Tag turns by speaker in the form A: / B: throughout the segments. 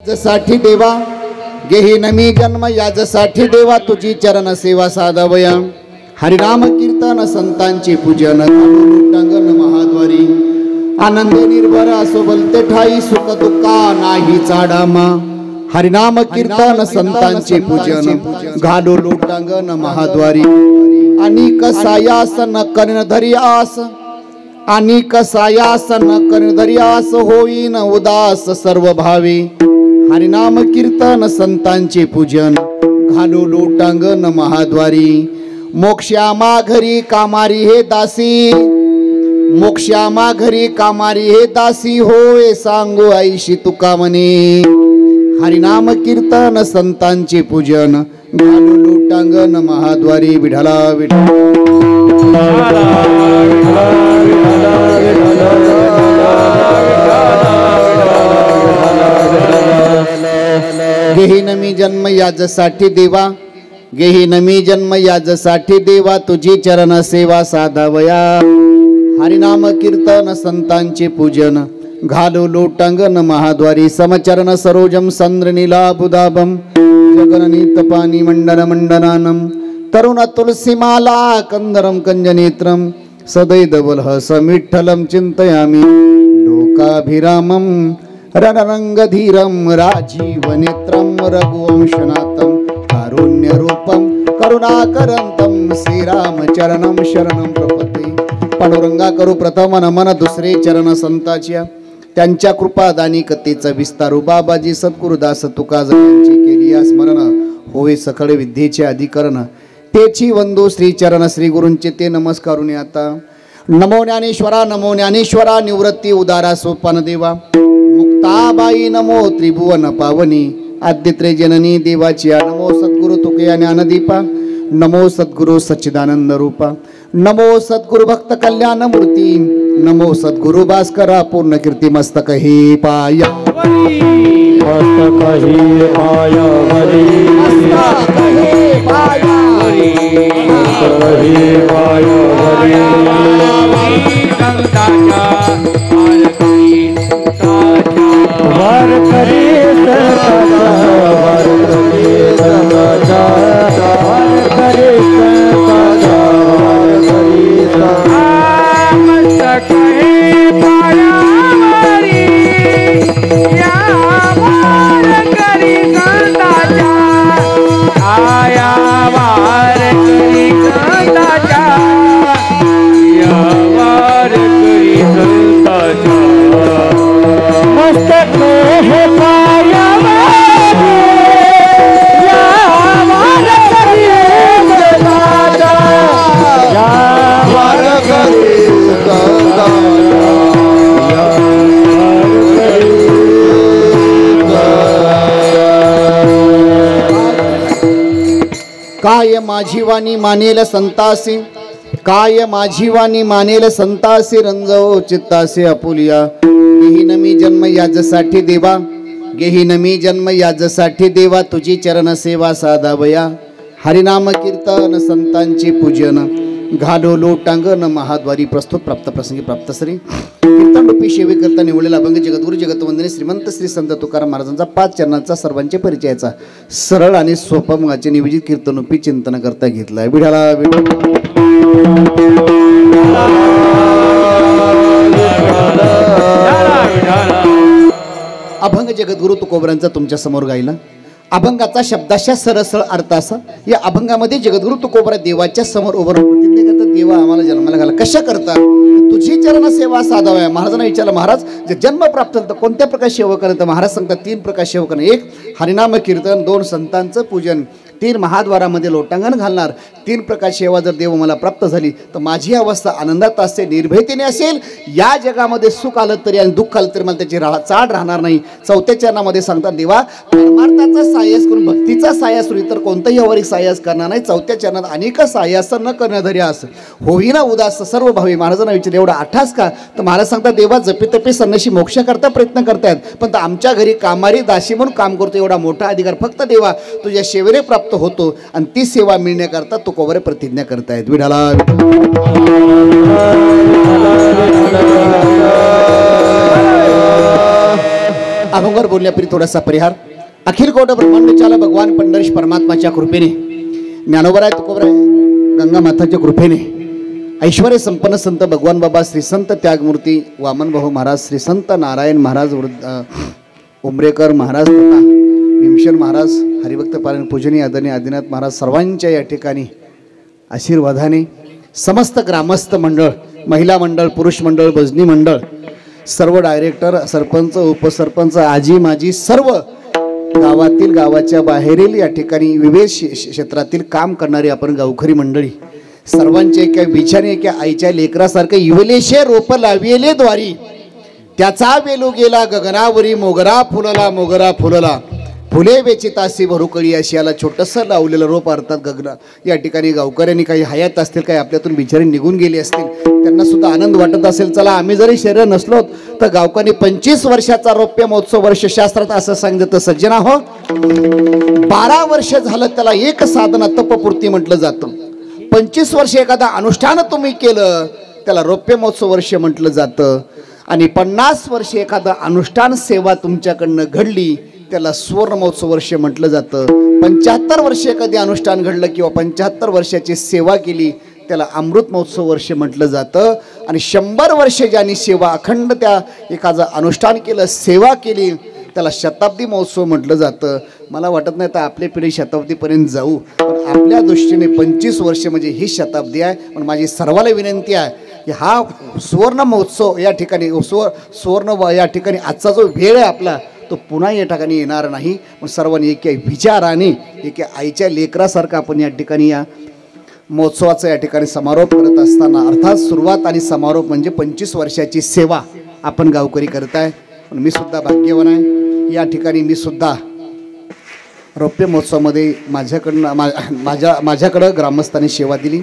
A: साठी देवा गेही नमी जन्म याजसाठी देवा तुझी चरण सेवा साधावया हरिनाम कीर्तन संतांचे पूजन लुटांगण महाद्वारी आनंद निर्भर असो बोलते ठाई सुख दुःखा नाही चाडामा हरिनाम कीर्तन संतांचे पूजन घालो लुटांगण महाद्वारी अनेक सायास न कर्ण धरी आस अनेक सायास न कर्ण धरी आस होईन उदास सर्व भावे हरिनाम कीर्तन संतांचे पूजन घालो लोटांगण महाद्वारी मोक्षामा घरी कामारी हे दासी मोक्षामा घरी कामारी हे दासी होय सांगू आईशी तुका म्हणे हरिनाम कीर्तन संतांचे पूजन घालो लोटांगण महाद्वारी विठला गेही नमी जन्म याजसाठी देवा गेही नमी जन्म याजसाठी देवा तुझी चरण सेवा साधावया हरिनाम कीर्तन संतांचे पूजन घालो लोटांगण महाद्वारी समचरण सरोजम संद्रनीला बुदाबम जगननीत पाणी मंडन मंडनानम तरुण तुलसीमाला कंदरम कंजनेत्रम सदैदवलह समिठ्ठलम चिंतयामि लोकाभिरामम रणरंगधीरम राजीवनेत्रम रघुवंशनाथम कारुण्यरूपम करुणाकरंतम श्रीरामचरणम शरणम प्रपत्ते पांडुरंगा करू प्रथम नमन दुसरे चरण संताच्या त्यांच्या कृपादानी कथेचा विस्तारू बाबाजी सद्गुरुदास तुकाज यांची केली स्मरण होय सकळ विद्येचे अधिकरण तेची वंदो श्री चरण श्री गुरूंचे ते नमस्कारून आता नमो ज्ञानेश्वरा निवृत्ती उदारा सोपान देवा मुक्ताबाई नमो त्रिभुवन पावनी आद्यत्रे जननी देवाची नमो सद्गुरु तुकया ज्ञानदीपा नमो सद्गुरु सच्चिदानंद रूपा नमो सद्गुरु भक्त कल्याण मूर्ती नमो सद्गुरु भास्करा पूर्ण कीर्ती मस्तक हे पाया मस्तक हे पाया मस्तक हे पाया हे पाया वार करे वार करे वार करे मस्तक हे पाया या वार करी संताचा आया वार करी संताचा या वार करी संताचा मस्तक हे पाया या वार करी संताचा या वार करी काय माझी वाणी मानेल संतासी काय माझी वाणी मानेल संतासी रंजव चित्तासे अपुलिया गेही नमी जन्म याजसाठी देवा गेही नमी जन्म याजसाठी देवा तुझी चरण सेवा साधावया हरिनाम कीर्तन संतांचे पूजन घालो लोटांगण महाद्वारी प्रस्तुत प्राप्त प्रसंगी प्राप्त श्री कीर्तन रूपी सेवे करता निवडलेला अभंग जगद्गुरु जगतवंदने श्रीमंत श्री संत तुकाराम महाराजांचा 5 चरणांचा सर्वांचे परिचयाचा सरळ आणि सोपा मंगाचे निवेदित कीर्तन रूपी चिंतन करता घेतलाय विठाला अभंग जगद्गुरु तुकोबरांचा तुमच्या समोर गायला अभंगाचा शब्दाशा सरळ अर्थ असा या अभंगामध्ये जगद्गुरु तुकोबरा देवाच्या समोर उभं राहून प्रतिज्ञा करतात देवा आम्हाला जन्माला घाला कशा करता तुझी चरण सेवा साधाव्या महाराजांना विचारलं महाराज जे जन्म प्राप्त झालं तर कोणत्या प्रकार सेवा करायचं महाराज सांगतात 3 प्रकार सेवा करणं 1 हरिनाम कीर्तन 2 संतांचं पूजन 3 महाद्वारामध्ये लोटांगण घालणार 3 प्रकार सेवा जर देव मला प्राप्त झाली तर माझी अवस्था आनंदात असते निर्भयतेने असेल या जगामध्ये सुख आलं तरी आणि दुःख आलं तरी मला त्याची चाड राहणार नाही 4थ्या चरणामध्ये सांगतात देवा परमार्थाचा सायास करून भक्तीचा सायास करून इतर कोणताही अवारीक सायास करणार नाही 4थ्या चरणात अनेक सायास न करण्याधरी असं होईना उदास सर्व भावी महाराजांना विचार एवढा आठास का तर महाराज सांगतात देवा जपितपे सन्याशी मोक्ष करता प्रयत्न करतायत पण आमच्या घरी कामारी दासी म्हणून काम करतो एवढा मोठा अधिकार फक्त देवा तुझ्या सेवेने प्राप्त होतो आणि ती सेवा मिळण्याकरता तू कोवरे प्रतिज्ञा करतायत विठाला अभंगावर बोलण्यापूर्वी थोडासा परिहार. अखिल कोट ब्रह्मांड चाला भगवान पंढरीश परमात्माच्या कृपेने, ज्ञानोबराय तुकोबराय गंगा माताच्या कृपेने, ऐश्वर्य संपन्न संत भगवान बाबा श्री संत त्यागमूर्ती वामन भाऊ महाराज, श्री संत नारायण महाराज, उमरेकर महाराज तथा भीमसेन महाराज, हरिभक्त पालन पूजनीय आदरणीय आदिनाथ महाराज सर्वांच्या या ठिकाणी आशीर्वादाने समस्त ग्रामस्थ मंडळ, महिला मंडळ, पुरुष मंडळ, भजनी मंडळ, सर्व डायरेक्टर, सरपंच, उपसरपंच, आजी माजी, सर्व गावातील गावाच्या बाहेरील या ठिकाणी विविध क्षेत्रातील काम करणारी आपण गावखरी मंडळी सर्वांचे एका विचारे एका आईच्या लेकरासारखे युवलेशे रोप लाविले द्वारी, त्याचा वेलू गेला गगनावरी, मोगरा फुलला फुले वेचितासी भरुकळी अशी याला छोटंसं लावलेलं रोप अर्थात गगना. या ठिकाणी गावकऱ्यांनी काही हयात असतील, काही आपल्यातून बिचारे निघून गेले असतील, त्यांना सुद्धा आनंद वाटत असेल. चला आम्ही जरी शरीर नसलो तर गावकऱ्यांनी 25 वर्षाचा रौप्य महोत्सव वर्ष शास्त्रात असं सांगितलं. सज्जना हो, 12 वर्ष झालं त्याला एक साधना तपपूर्ती म्हटलं जातं. 25 वर्ष एखादा अनुष्ठान तुम्ही केलं त्याला रौप्य महोत्सव वर्ष म्हटलं जातं. आणि 50 वर्ष एखादा अनुष्ठान सेवा तुमच्याकडनं घडली त्याला सुवर्ण महोत्सव वर्ष म्हटलं जातं. 75 वर्ष एखादी अनुष्ठान घडलं किंवा 75 वर्षाची सेवा केली त्याला अमृत महोत्सव वर्ष म्हटलं जातं. आणि 100 वर्ष ज्यांनी सेवा अखंड त्या एखादं अनुष्ठान केलं, सेवा केली त्याला शताब्दी महोत्सव म्हटलं जातं. मला वाटत नाही तर आपली पिढी शताब्दीपर्यंत जाऊ, पण आपल्या दृष्टीने 25 वर्ष म्हणजे ही शताब्दी आहे. पण माझी सर्वाला विनंती आहे की हा सुवर्ण महोत्सव या ठिकाणी सुवर्ण या ठिकाणी आजचा जो वेळ आहे आपला तो पुन्हा या ठिकाणी येणार नाही. पण सर्वांनी एका विचाराने एका आईच्या लेकरासारखं आपण या ठिकाणी या महोत्सवाचा या ठिकाणी समारोप करत असताना, अर्थात सुरुवात आणि समारोप म्हणजे 25 वर्षाची सेवा आपण गावकरी करताय. पण मी सुद्धा भाग्यवान आहे. या ठिकाणी मी सुद्धा रौप्य महोत्सवामध्ये माझ्याकडं ग्रामस्थांनी सेवा दिली.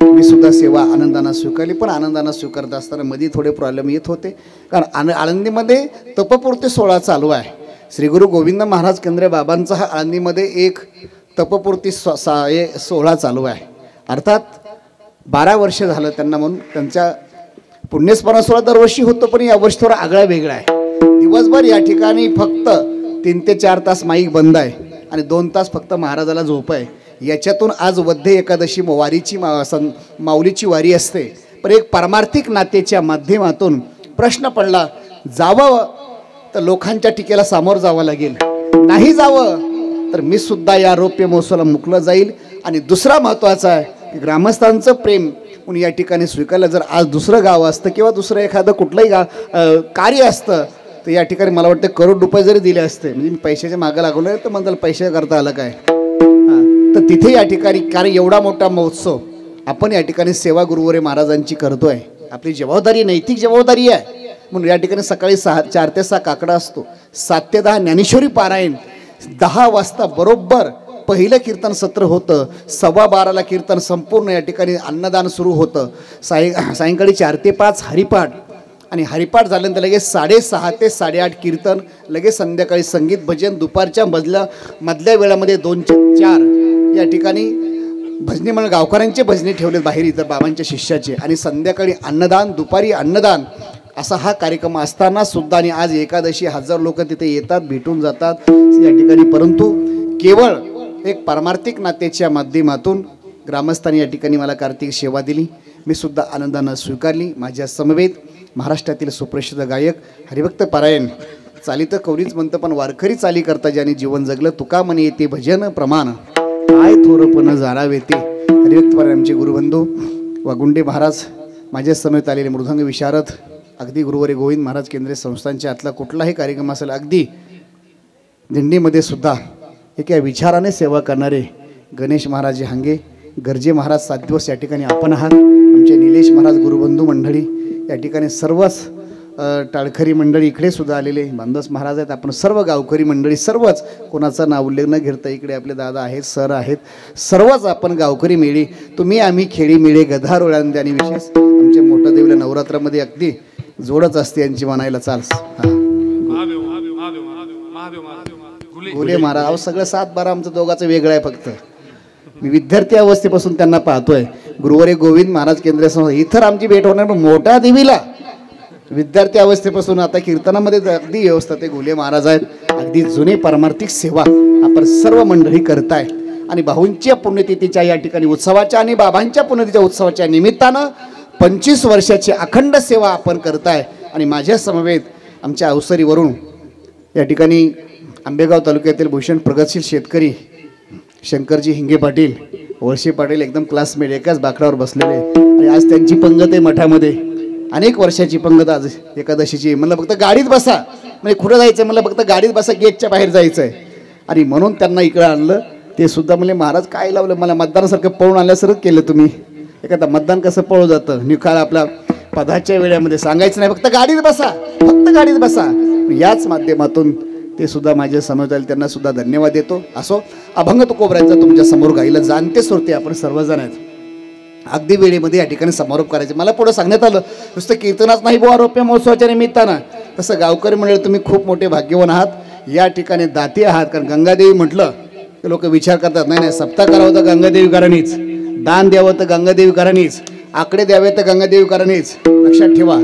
A: मी सुद्धा सेवा आनंदानं स्वीकारली. पण आनंदानं स्वीकारत असताना मध्ये थोडे प्रॉब्लेम येत होते, कारण आळंदीमध्ये तपपूर्ती सोहळा चालू आहे. श्री गुरु गोविंद महाराज केंद्रे बाबांचा हा आळंदीमध्ये एक तपपूर्ती सोहळा चालू आहे. अर्थात 12 वर्ष झालं त्यांना, म्हणून त्यांच्या पुण्यस्मरण सोहळा दरवर्षी होतो, पण यावर्षी थोडा आगळा वेगळा आहे. दिवसभर या ठिकाणी फक्त 3 ते 4 तास माईक बंद आहे आणि 2 तास फक्त महाराजाला झोप आहे. याच्यातून आज वद्य एकादशी वारीची माऊलीची वारी असते. पण एक पारमार्थिक नातेच्या माध्यमातून प्रश्न पडला, जावं तर लोकांच्या टीकेला सामोर जावं लागेल, नाही जावं तर मी सुद्धा या रौप्य महोत्सवाला मुकलं जाईल. आणि दुसरा महत्त्वाचा आहे की ग्रामस्थांचं प्रेम म्हणून या ठिकाणी स्वीकारलं. जर आज दुसरं गाव असतं किंवा दुसरं एखादं कुठलंही कार्य असतं तर या ठिकाणी मला वाटतं करोड रुपये जरी दिले असते, म्हणजे मी पैशाच्या मागं लागलो तर मला पैसे करता आलं काय. तर तिथे या ठिकाणी, कारण एवढा मोठा महोत्सव आपण या ठिकाणी सेवा गुरुवरे महाराजांची करतोय, आपली जबाबदारी, नैतिक जबाबदारी आहे. म्हणून या ठिकाणी सकाळी 4 ते 6 काकडा असतो, 7 ते 10 ज्ञानेश्वरी पारायण, 10 वाजता बरोबर पहिलं कीर्तन सत्र होतं, 12:15ला कीर्तन संपूर्ण या ठिकाणी अन्नदान सुरू होतं, सायंकाळी 4 ते 5 हरिपाठ, आणि हरिपाठ झाल्यानंतर लगेच 6:30 ते 8:30 कीर्तन, लगेच संध्याकाळी संगीत भजन, दुपारच्या मधल्या वेळामध्ये 2 ते 4 या ठिकाणी भजनी म्हणून गावकऱ्यांचे भजनी ठेवले बाहेर इतर बाबांच्या शिष्याचे, आणि संध्याकाळी अन्नदान, दुपारी अन्नदान, असा हा कार्यक्रम असताना सुद्धा. आणि आज एकादशी 1000 लोक तिथे येतात, भेटून जातात या ठिकाणी. परंतु केवळ एक पारमार्थिक नात्याच्या माध्यमातून ग्रामस्थांनी या ठिकाणी मला कार्तिक सेवा दिली, मी सुद्धा आनंदानं स्वीकारली. माझ्या समवेत महाराष्ट्रातील सुप्रसिद्ध गायक, हरिभक्त पारायण, चालित कवरीच म्हणतं पण वारकरी चाली करता ज्याने जीवन जगलं, तुका म्हणे येते भजन प्रमाण, काय थोरपण जाणावे ते. हरिभक्त पारायण आमचे गुरुबंधू वागुंडे महाराज, माझ्या समेत आलेले मृदंग विशारद, अगदी गुरुवरे गोविंद महाराज केंद्रीय संस्थांच्या आतला कुठलाही कार्यक्रम असेल, अगदी दिंडीमध्ये सुद्धा एका विचाराने सेवा करणारे गणेश महाराज हांगे, गरजे महाराज 7 दिवस या ठिकाणी आपण आहात. आमचे निलेश महाराज गुरुबंधू मंडळी या ठिकाणी, सर्वच टाळखरी मंडळी इकडे सुद्धा आलेले, बांधस महाराज आहेत, आपण सर्व गावकरी मंडळी, सर्वच कोणाचा नाव उल्लेख न घेता इकडे आपले दादा आहेत, सर आहेत, सर्वच आपण गावकरी मिळी, तुम्ही आम्ही खेळी मिळे गधार ओळंदे. आणि विशेष आमच्या मोठ्या देवीला नवरात्रामध्ये अगदी जोडच असते यांची म्हणायला चाल. गुले महाराज, अहो सगळं 7-12 आमचं दोघाचं वेगळं आहे. फक्त मी विद्यार्थी अवस्थेपासून त्यांना पाहतोय. गुरुवरे गोविंद महाराज केंद्रीय संस्था, इथं आमची भेट होणार, मोठ्या देवीला विद्यार्थी अवस्थेपासून आता कीर्तनामध्ये अगदी व्यवस्था ते घुले महाराज आहेत. अगदी जुने पारमार्थिक सेवा आपण सर्व मंडळी करताय आणि भाऊंच्या पुण्यतिथीच्या या ठिकाणी उत्सवाच्या आणि बाबांच्या पुण्यतिथीच्या उत्सवाच्या निमित्तानं 25 वर्षाची अखंड सेवा आपण करताय. आणि माझ्या समवेत आमच्या अवसरीवरून या ठिकाणी आंबेगाव तालुक्यातील भूषण प्रगतशील शेतकरी शंकरजी हिंगे पाटील, वळसे पाटील एकदम क्लासमेट एकाच बाकडावर बसलेले आणि आज त्यांची पंगत आहे मठामध्ये. अनेक वर्षाची पंगत आज एकादशीची. म्हणलं फक्त गाडीत बसा, म्हणजे कुठं जायचं म्हणलं फक्त गाडीत बसा, गेटच्या बाहेर जायचं आहे. आणि म्हणून त्यांना इकडं आणलं. ते सुद्धा म्हणले महाराज काय लावलं मला मतदानासारखं पळून आल्यासारखं केलं तुम्ही. एखादा मतदान कसं पळू जातं निकाल आपला पदाच्या वेळेमध्ये सांगायचं नाही, फक्त गाडीत बसा, फक्त गाडीत बसा. याच माध्यमातून ते सुद्धा माझ्या समोर आले, त्यांना सुद्धा धन्यवाद देतो. असो अभंग तुकोबऱ्यांचा तुमच्या समोर गायला जाणते सोडते आपण सर्वजण आहेत. अगदी वेळेमध्ये या ठिकाणी समारोप करायचे. मला पुढं सांगण्यात आलं नुसतं कीर्तनाच नाही बुवा रौप्य महोत्सवाच्या निमित्तानं. तसं गावकरी मंडळी तुम्ही खूप मोठे भाग्यवान आहात, या ठिकाणी दाती आहात. कारण गंगादेवी म्हटलं की लोक विचार करतात नाही नाही सप्ताह करावं तर गंगादेवी करानीच, दान द्यावं तर गंगादेवी करानीच, आकडे द्यावे तर गंगादेवी करानीच. लक्षात ठेवा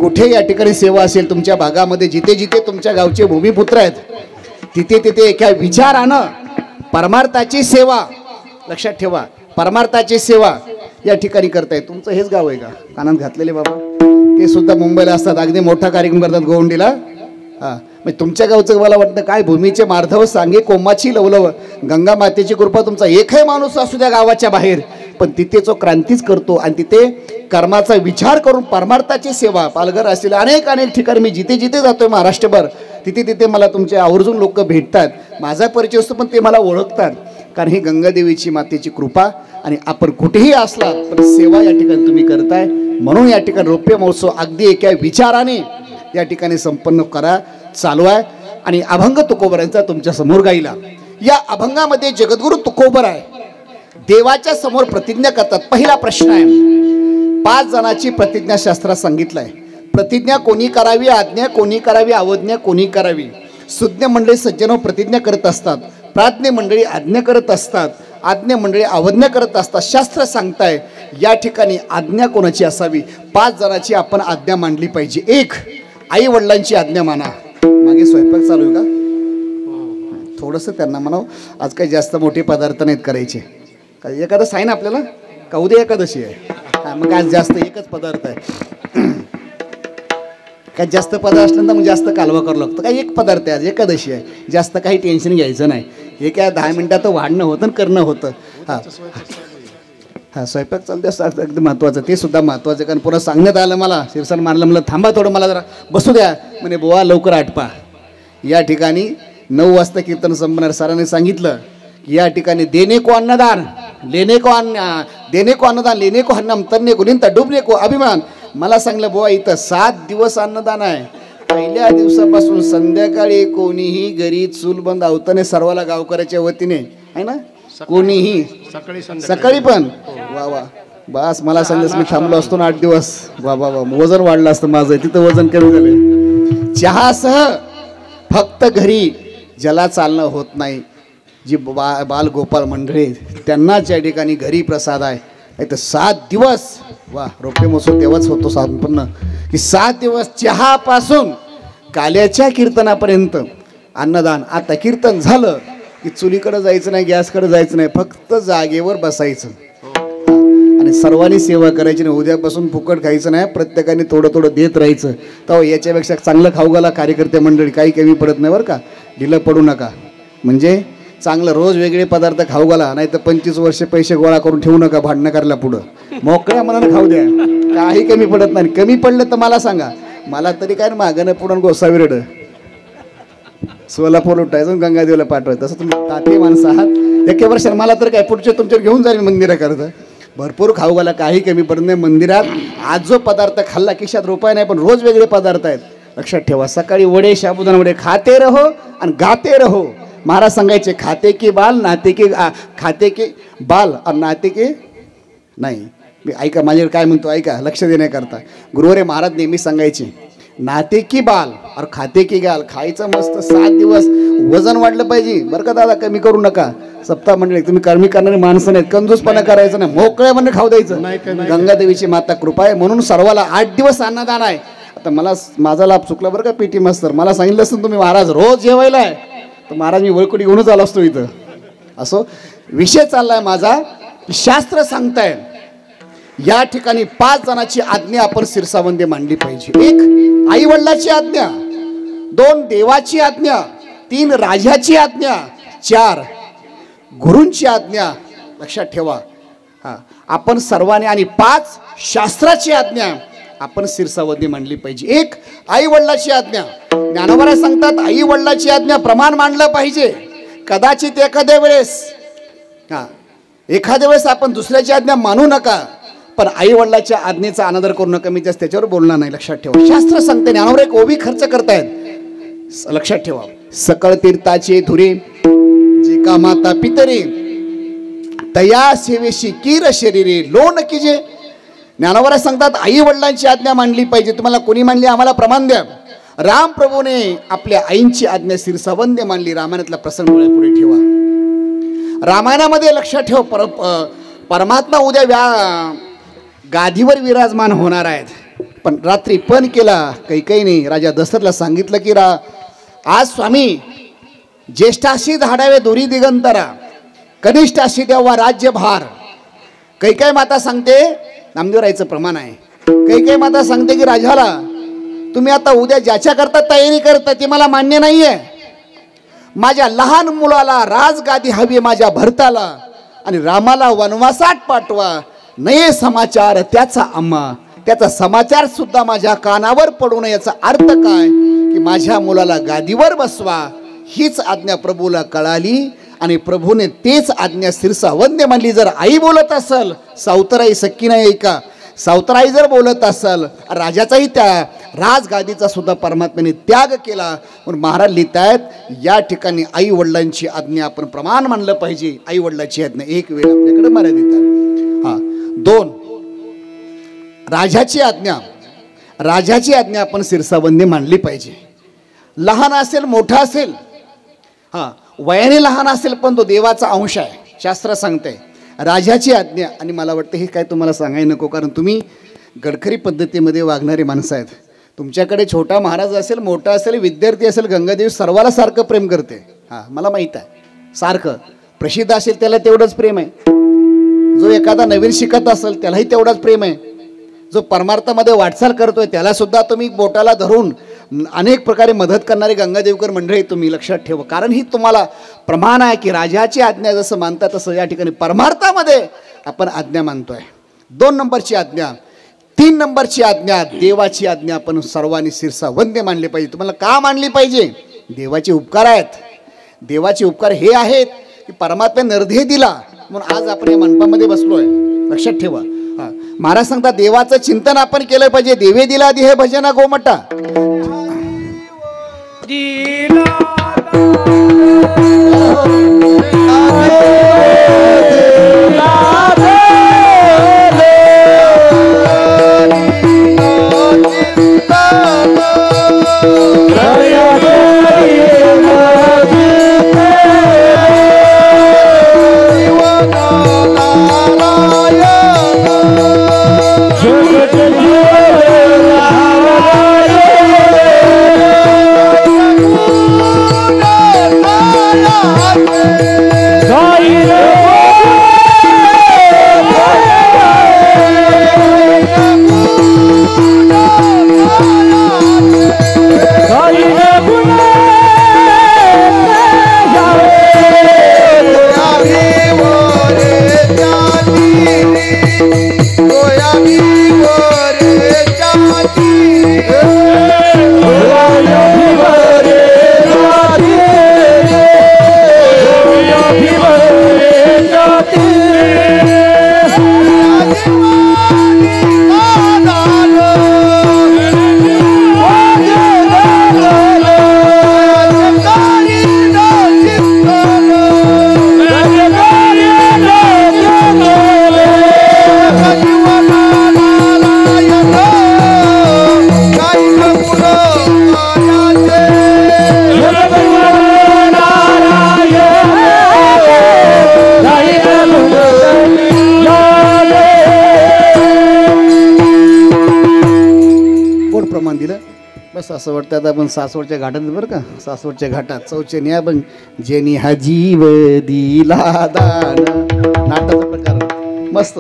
A: कुठे या ठिकाणी सेवा असेल तुमच्या भागामध्ये, जिथे जिथे तुमच्या गावचे भूमिपुत्र आहेत तिथे तिथे एका विचारानं परमार्थाची सेवा, लक्षात ठेवा परमार्थाची सेवा या ठिकाणी करताय. तुमचं हेच गाव आहे का कानात घातलेले बाबा? ते सुद्धा मुंबईला असतात, अगदी मोठा कार्यक्रम करतात गोवंडीला. हां म्हणजे तुमच्या गावचं मला वाटतं काय भूमीचे मार्धव सांगे कोमाची लवलव, गंगा मातेची कृपा. तुमचा एकही माणूस असू द्या गावाच्या बाहेर पण तिथे जो क्रांतीच करतो आणि तिथे कर्माचा विचार करून परमार्थाची सेवा. पालघर असतील अनेक अनेक ठिकाणी मी जिथे जिथे जातोय महाराष्ट्रभर तिथे तिथे मला तुमचे आवर्जून लोक भेटतात. माझा परिचय असतो पण ते मला ओळखतात, कारण ही गंगादेवीची मातेची कृपा. आणि आपण कुठेही असला पण सेवा या ठिकाणी तुम्ही करताय. म्हणून या ठिकाणी रौप्य महोत्सव अगदी एका विचाराने या ठिकाणी संपन्न करा चालू आहे. आणि अभंग तुकोबऱ्यांचा तुमच्या समोर गायला. या अभंगामध्ये जगद्गुरु तुकोबराय देवाच्या समोर प्रतिज्ञा करतात. पहिला प्रश्न आहे, 5 जणांची प्रतिज्ञा शास्त्रात सांगितलं आहे. प्रतिज्ञा कोणी करावी, आज्ञा कोणी करावी, अवज्ञा कोणी करावी. सुज्ञ मंडळी सज्जन प्रतिज्ञा करत असतात, प्राज्ञ मंडळी आज्ञा करत असतात, आज्ञा मंडळी अवज्ञा करत असतात. शास्त्र सांगताय या ठिकाणी आज्ञा कोणाची असावी? 5 जणांची आपण आज्ञा मांडली पाहिजे. 1 आई वडिलांची आज्ञा माना. मागे स्वयंपाक चालू आहे का? थोडंसं त्यांना म्हणावं आज काही जास्त मोठे पदार्थ नाहीत करायचे. काय एकादश आहे ना आपल्याला का उद्या एकादशी आहे? मग आज जास्त एकच पदार्थ आहे. काय जास्त पदार्थ असल्यानंतर मग जास्त कालवा करावं लागतं. काय एक पदार्थ आहे आज एकादशी आहे, जास्त काही टेन्शन घ्यायचं नाही. हे काय 10 मिनिटात वाढणं होतं आणि करणं होतं. हां हां स्वयंपाक चालते अगदी महत्त्वाचं, ते सुद्धा महत्त्वाचं. कारण पुन्हा सांगण्यात आलं मला शिरसाण मारलं म्हणलं थांबा थोडं मला जरा बसू द्या म्हणे बुवा लवकर आटपा. या ठिकाणी 9 वाजता कीर्तन संपणार. सरांनी सांगितलं की या ठिकाणी देणे को अन्नदान, लेणे को देणे को अन्नदान, लेणे को हन्नम, तरणे को निंता, डुबणे को अभिमान. मला सांगलं बुवा इथं 7 दिवस अन्नदान आहे. पहिल्या दिवसापासून संध्याकाळी कोणीही घरी चूल बंद आवताने सर्वाला गावकऱ्याच्या वतीने आहे ना, कोणीही सकाळी पण वा वा बस मला सांगलंस मी थांबलो असतो ना 8 दिवस. वा वा वा वजन वाढलं असतं माझं, तिथं वजन कमी झालं. चहासह फक्त घरी ज्याला चालणं होत नाही, जी बालगोपाल मंडळी त्यांनाच या ठिकाणी घरी प्रसाद आहे. तर 7 दिवस वा रौप्य महोत्सव तेव्हाच होतो संपन्न की 7 दिवस चहापासून काल्याच्या कीर्तनापर्यंत अन्नदान. आता कीर्तन झालं की चुलीकडे जायचं नाही, गॅसकडे जायचं नाही, फक्त जागेवर बसायचं आणि सर्वांनी सेवा करायची नाही. उद्यापासून फुकट खायचं नाही, प्रत्येकाने थोडं थोडं देत राहायचं. तर याच्यापेक्षा चांगलं खाऊ घाला कार्यकर्ते मंडळी, काही कमी पडत नाही बरं का. ढिलं पडू नका. म्हणजे चांगलं रोज वेगळे पदार्थ खाऊ घाला, नाही तर 25 वर्ष पैसे गोळा करून ठेवू नका भांडणं करायला पुढं. मोकळ्या मनानं खाऊ द्या, काही कमी पडत नाही. कमी पडलं तर मला सांगा, मला तरी काय मागणं पुढं गोसाविरड सोलापूर उठायचं गंगादेवीला पाठवायचं. तसं तुम्ही ताते माणसं आहात. एके वर्षात मला तर काय पुढच्या तुमच्यावर घेऊन जाईल मंदिराकरता. भरपूर खाऊ घाला, काही कमी पडत नाही. मंदिरात आज जो पदार्थ खाल्ला खिशात रुपये नाही, पण रोज वेगळे पदार्थ आहेत. लक्षात ठेवा. सकाळी वडे, साबुदाणा वडे खाते रहो आणि गाते रहो. महाराज सांगायचे खाते के बाल नाते के खाते के बाल और नाते के नाही. मी ऐका माझ्याकडे काय म्हणतो ऐका, लक्ष देण्याकरता. गुरुवारे महाराज नेहमी सांगायचे नाते की बाल और खाते की गाल. खायचं मस्त 7 दिवस. वजन वाढलं पाहिजे बरं का दादा, कमी करू नका. सप्ताह मंडळी तुम्ही कर्मी करणारी माणसं नाहीत, कंजूसपणा करायचं नाही, मोकळ्या मनाने खाऊ द्यायचं. गंगादेवीची माता कृपा आहे म्हणून सर्वाला 8 दिवस अन्नदान आहे. आता मला माझा लाभ चुकला बरं का पीटी मास्तर. मला सांगितलं असतं तुम्ही महाराज रोज जेवायला आहे तर महाराज मी वळकुटी घेऊनच आलो असतो इथं. असो विषय चाललाय माझा. शास्त्र सांगताय या ठिकाणी 5 जणांची आज्ञा आपण शिरसावंदे मांडली पाहिजे. 1 आई वडिलाची आज्ञा, 2 देवाची आज्ञा, 3 राजाची आज्ञा, 4 गुरूंची आज्ञा. लक्षात ठेवा. आपण सर्वांनी आणि 5 शास्त्राची आज्ञा आपण शिरसावंदी मांडली पाहिजे. 1 आई वडिलाची आज्ञा. ज्ञानोबा सांगतात आई वडिलाची आज्ञा प्रमाण मांडलं पाहिजे. कदाचित एखाद्या वेळेस आपण दुसऱ्याची आज्ञा मानू नका, पण आई वडिलाच्या आज्ञेचा अनादर करू नका. मी जास्त त्याच्यावर बोलणार नाही. लक्षात ठेवा. शास्त्र सांगते ज्ञानोबा एक ओवी खर्च करतायत. लक्षात ठेवा. सकळ तीर्थाचे धुरे जे का माता पितरे तया सेवेशी कीर शरीरे लोन कीजे. ज्ञानोबा सांगतात आई वडिलांची आज्ञा मांडली पाहिजे. तुम्हाला कोणी मांडली आम्हाला प्रमाण द्या. राम प्रभूने आपल्या आईंची आज्ञा शिरसावंदे मांडली. रामायणातला प्रसंग पुढे ठेवा. रामायणामध्ये लक्षात ठेव परमात्मा उद्या गादीवर विराजमान होणार आहेत. पण रात्री पण केला कैकेयीने राजा दशरथला सांगितलं की आज स्वामी ज्येष्ठाशी धाडावे दोरी दिगंतरा कनिष्ठाशी द्यावा राज्यभार. कैकेयी माता सांगते नामदेवरायचं प्रमाण आहे. कैकेयी माता सांगते की राजाला तुम्ही आता उद्या ज्याच्या करता तयारी करता ते मला मान्य नाहीये. माझ्या लहान मुलाला राजगादी हवी माझ्या भरताला आणि रामाला वनवासात पाठवा. नये समाचार त्याचा अम्मा त्याचा समाचार सुद्धा माझ्या कानावर पडू नये. याचा अर्थ काय की माझ्या मुलाला गादीवर बसवा. हीच आज्ञा प्रभूला कळाली आणि प्रभूने तेच आज्ञा शिरसावंदे मांडली. जर आई बोलत असल सावतराई सक्की नाही ऐका. सावतराई जर बोलत असल राजाचाही त्या राजगादीचा सुद्धा परमात्म्याने त्याग केला. म्हणून महाराज लिहितायत या ठिकाणी आई वडिलांची आज्ञा आपण प्रमाण मानलं पाहिजे. आई वडिलांची आज्ञा एक वेळ आपल्याकडे मर्यादित आहे. 2 राजाची आज्ञा आपण शिरसावंदे मांडली पाहिजे. लहान असेल मोठा असेल वयाने लहान असेल पण तो देवाचा अंश आहे. शास्त्र सांगते राजाची आज्ञा. आणि मला वाटतं हे काय तुम्हाला सांगायला नको कारण तुम्ही गडकरी पद्धतीमध्ये वागणारी माणसं आहेत. तुमच्याकडे छोटा महाराज असेल मोठा असेल विद्यार्थी असेल गंगादेवी सर्वाला सारखं प्रेम करते. मला माहीत आहे. सारखं प्रसिद्ध असेल त्याला तेवढंच प्रेम आहे. जो एखादा नवीन शिकत असेल त्यालाही तेवढाच प्रेम आहे. जो परमार्थामध्ये वाटचाल करतोय त्याला सुद्धा तुम्ही बोटाला धरून अनेक प्रकारे मदत करणारे गंगादेवकर मंडळी तुम्ही लक्षात ठेवा. कारण ही तुम्हाला प्रमाण आहे की राजाची आज्ञा जसं मानता तसं या ठिकाणी परमार्थामध्ये आपण आज्ञा मानतोय. 2 नंबरची आज्ञा. 3 नंबरची आज्ञा देवाची आज्ञा आपण सर्वांनी शिरसावंदे मानली पाहिजे. तुम्हाला का मानली पाहिजे? देवाचे उपकार आहेत. देवाचे उपकार हे आहेत की परमात्मा निर्धय दिला म्हणून आज आपण या मंडपामध्ये बसलोय. लक्षात ठेवा. महाराज सांगतात देवाचं चिंतन आपण केलं पाहिजे. देवे दिला देह भजना गोमटा. असं वाटतं आता आपण सासवडच्या घाटात बरं का, सासवडच्या घाटात चौचेनी अभंग, जेनी हा जीव दिला दान, नाटाचा प्रकार मस्त.